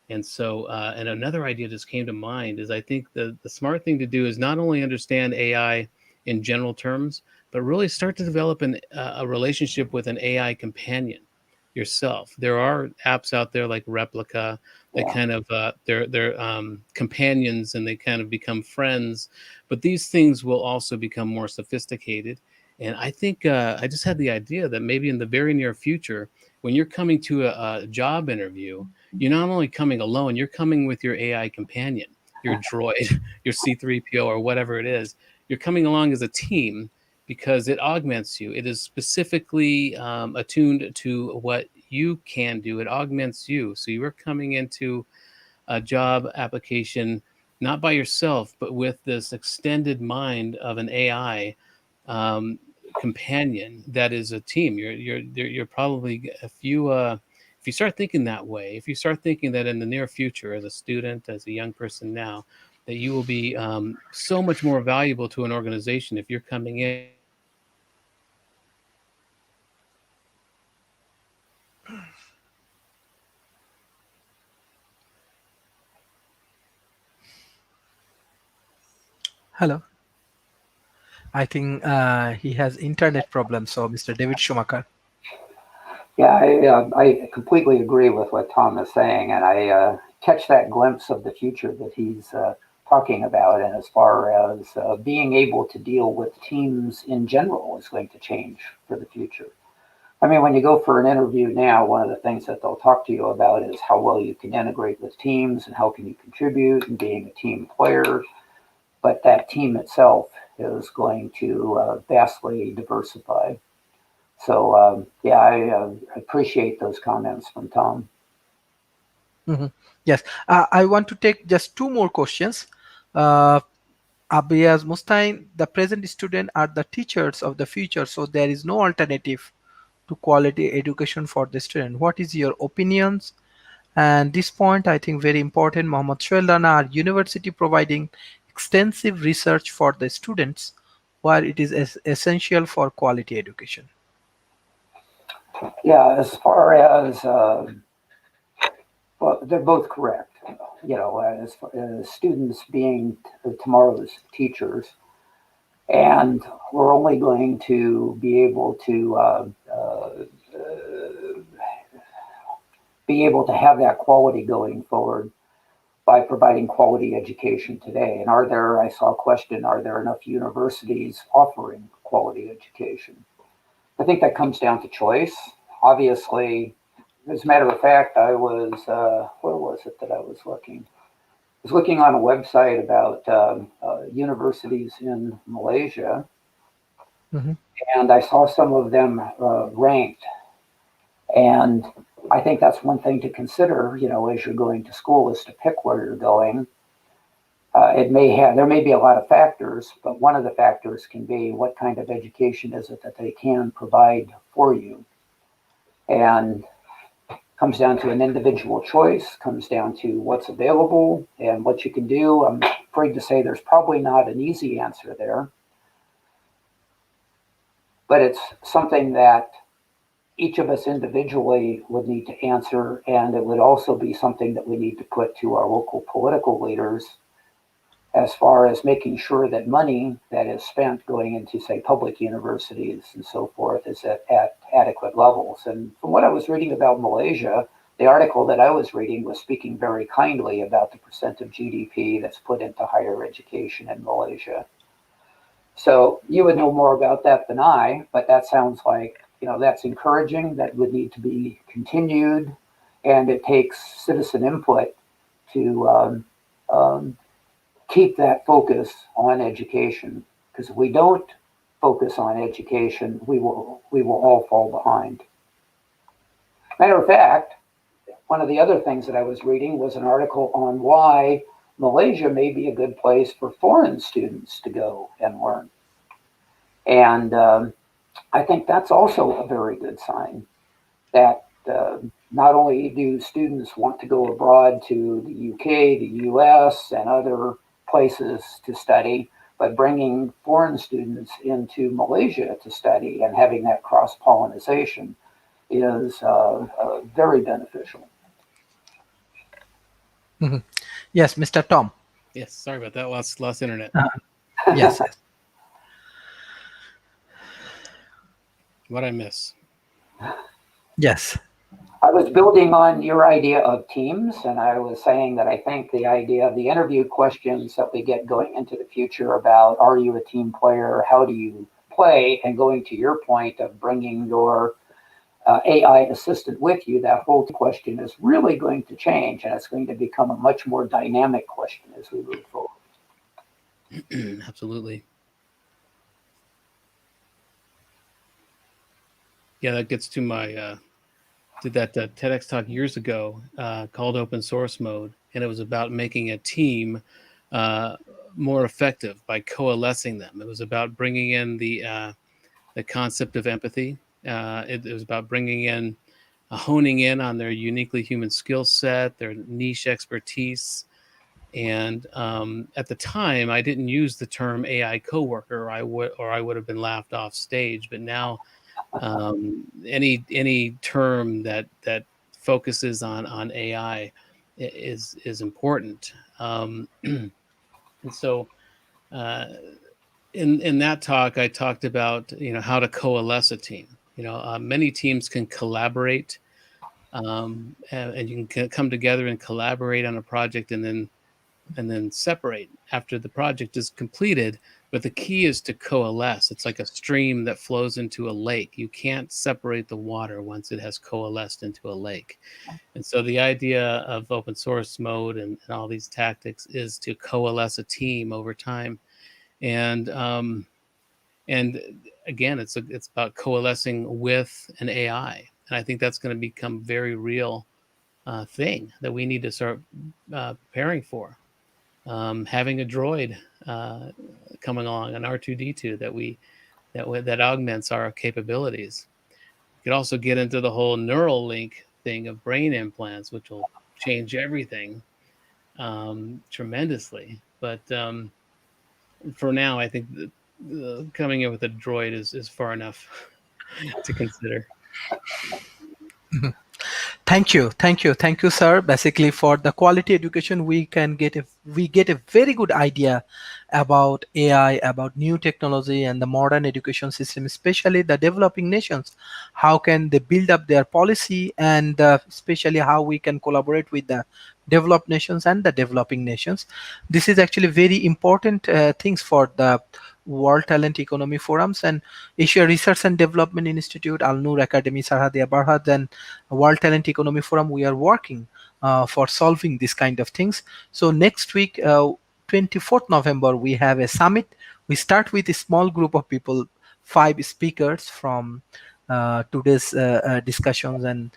And so, and another idea just came to mind is I think the smart thing to do is not only understand AI in general terms, but really start to develop a relationship with an AI companion yourself. There are apps out there like Replica that Yeah. kind of they're companions and they kind of become friends, but these things will also become more sophisticated. And I think I just had the idea that maybe in the very near future, when you're coming to a job interview, you're not only coming alone, you're coming with your AI companion, your droid, your C3PO, or whatever it is. You're coming along as a team because it augments you. It is specifically attuned to what you can do. It augments you. So you are coming into a job application not by yourself, but with this extended mind of an AI companion that is a team. You're probably if you start thinking that way, if you start thinking that in the near future, as a student, as a young person now, that you will be so much more valuable to an organization if you're coming in. Hello. I think he has internet problems. So, Mr. David Shumacher. Yeah, I completely agree with what Tom is saying, and I catch that glimpse of the future that he's talking about. And as far as being able to deal with teams in general is going to change for the future. I mean, when you go for an interview now, one of the things that they'll talk to you about is how well you can integrate with teams and how can you contribute and being a team player. But that team itself is going to vastly diversify. So yeah, I appreciate those comments from Tom. Mhm. Yes, I want to take just two more questions. Uh, Abiyaz Mustain, the present student are the teachers of the future, so there is no alternative to quality education for the student. What is your opinions? And this point, I think very important. Mohammad Shoail Rana, are university providing extensive research for the students where it is essential for quality education? Yeah, as far as well, they're both correct. You know, as students being tomorrow's teachers, and we're only going to be able to have that quality going forward by providing quality education today. And I saw a question, are there enough universities offering quality education? I think that comes down to choice. Obviously, as a matter of fact, where was it that I was looking? I was looking on a website about universities in Malaysia, Mhm. and I saw some of them ranked. And I think that's one thing to consider, you know, as you're going to school is to pick where you're going. There may be a lot of factors, but one of the factors can be what kind of education is it that they can provide for you. And comes down to an individual choice, comes down to what's available and what you can do. I'm afraid to say there's probably not an easy answer there, but it's something that each of us individually would need to answer, and it would also be something that we need to put to our local political leaders as far as making sure that money that is spent going into, say, public universities and so forth is at adequate levels. And from what I was reading about Malaysia, the article that I was reading was speaking very kindly about the percent of GDP that's put into higher education in Malaysia. So you would know more about that than I, but that sounds like, that's encouraging. That would need to be continued, and it takes citizen input to keep that focus on education, because if we don't focus on education, we will all fall behind. Matter of fact, one of the other things that I was reading was an article on why Malaysia may be a good place for foreign students to go and learn. And I think that's also a very good sign that not only do students want to go abroad to the UK, the US, and other places to study, but bringing foreign students into Malaysia to study and having that cross-pollination is very beneficial. Mhm. Yes, Mr. Tom. Yes, sorry about that. Lost internet. Yes. What I miss? Yes. I was building on your idea of teams, and I was saying that I think the idea of the interview questions that we get going into the future about, are you a team player? How do you play? And going to your point of bringing your AI assistant with you, that whole question is really going to change, and it's going to become a much more dynamic question as we move forward. Absolutely. Yeah, that gets to my did that TEDx talk years ago called Open Source Mode, and it was about making a team more effective by coalescing them. It was about bringing in the concept of empathy. It was about bringing in, honing in on their uniquely human skill set, their niche expertise. And at the time, I didn't use the term AI coworker, or I would have been laughed off stage. But now, any term that focuses on AI is important. And so, in that talk, I talked about how to coalesce a team. Many teams can collaborate, and you can come together and collaborate on a project, and then separate after the project is completed. But the key is to coalesce. It's like a stream that flows into a lake. You can't separate the water once it has coalesced into a lake. And so the idea of open source mode and all these tactics is to coalesce a team over time. And again, it's about coalescing with an AI. And I think that's going to become a very real thing that we need to start preparing for. Having a droid coming along, an R2D2 that augments our capabilities. You could also get into the whole neural link thing of brain implants, which will change everything tremendously. But for now, I think coming in with a droid is far enough to consider. Thank you, sir. Basically, for the quality education, we get a very good idea about AI, about new technology, and the modern education system, especially the developing nations. How can they build up their policy, and especially how we can collaborate with the developed nations and the developing nations. This is actually very important things for the World Talent Economy Forums and Asia Research and Development Institute, Al Noor Academy, Sarhadiya Barhad, and World Talent Economy Forum. We are working for solving this kind of things. So next week, 24th November, we have a summit. We start with a small group of people, 5 speakers from today's discussions, and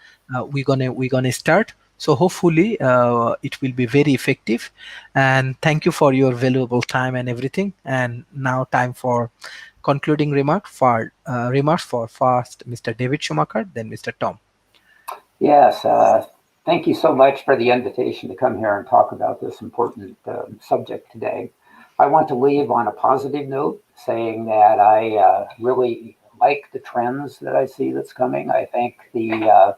we're gonna start. So hopefully it will be very effective. And thank you for your valuable time and everything. And now time for concluding remarks for first Mr. David Shumacher, then Mr. Tom. Yes, thank you so much for the invitation to come here and talk about this important subject today. I want to leave on a positive note, saying that I really like the trends that I see that's coming. I think the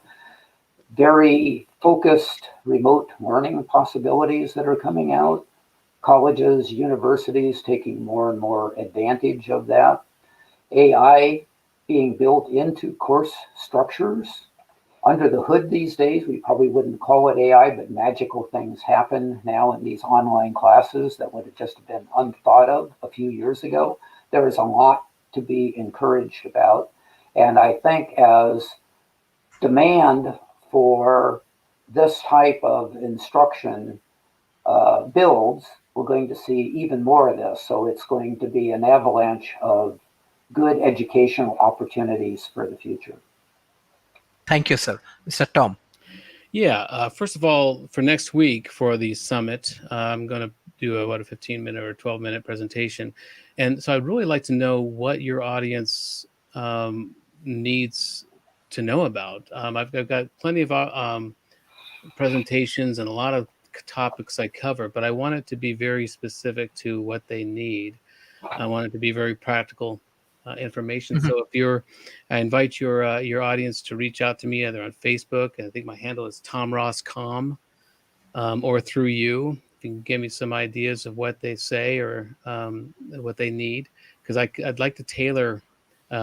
very focused remote learning possibilities that are coming out, colleges, universities taking more and more advantage of that, AI being built into course structures. Under the hood these days, we probably wouldn't call it AI, but magical things happen now in these online classes that would have just been unthought of a few years ago. There is a lot to be encouraged about. And I think as demand for this type of instruction builds, we're going to see even more of this. So it's going to be an avalanche of good educational opportunities for the future. Thank you, sir. Mr. Tom. Yeah. First of all, for next week for the summit, I'm going to do a 15-minute or 12-minute presentation, and so I'd really like to know what your audience needs to know about. I've got plenty of presentations and a lot of topics I cover, but I want it to be very specific to what they need. I want it to be very practical information. Mhm. So I invite your audience to reach out to me either on Facebook. I think my handle is Tom Ross Com, or through you. If you can give me some ideas of what they say or what they need, because I'd like to tailor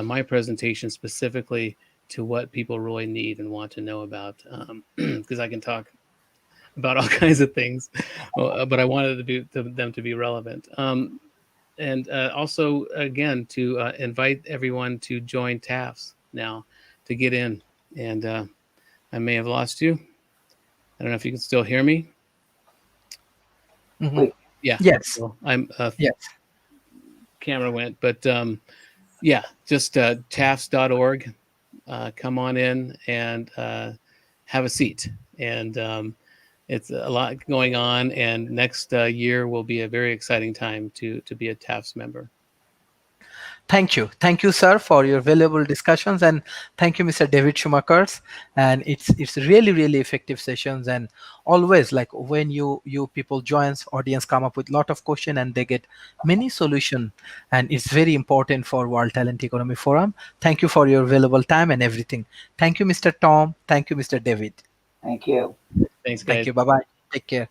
my presentation specifically to what people really need and want to know about. Because I can talk about all kinds of things, but I wanted them to be relevant. And also, again, to invite everyone to join TAFs now to get in. And I may have lost you. I don't know if you can still hear me. Mhm. Yeah. Yes. Well, I'm Yes. camera went, but yeah, just TAFs.org. Come on in and have a seat. And it's a lot going on. And next year will be a very exciting time to be a TAFs member. Thank you. Thank you, sir, for your valuable discussions. And thank you, Mr. David Shumacher. And it's really, really effective sessions. And always, like when you people joins, audience come up with a lot of question and they get many solution. And it's very important for World Talent Economy Forum. Thank you for your valuable time and everything. Thank you, Mr. Tom. Thank you, Mr. David. Thank you. Thanks, guys. Thank you. Bye-bye. Take care.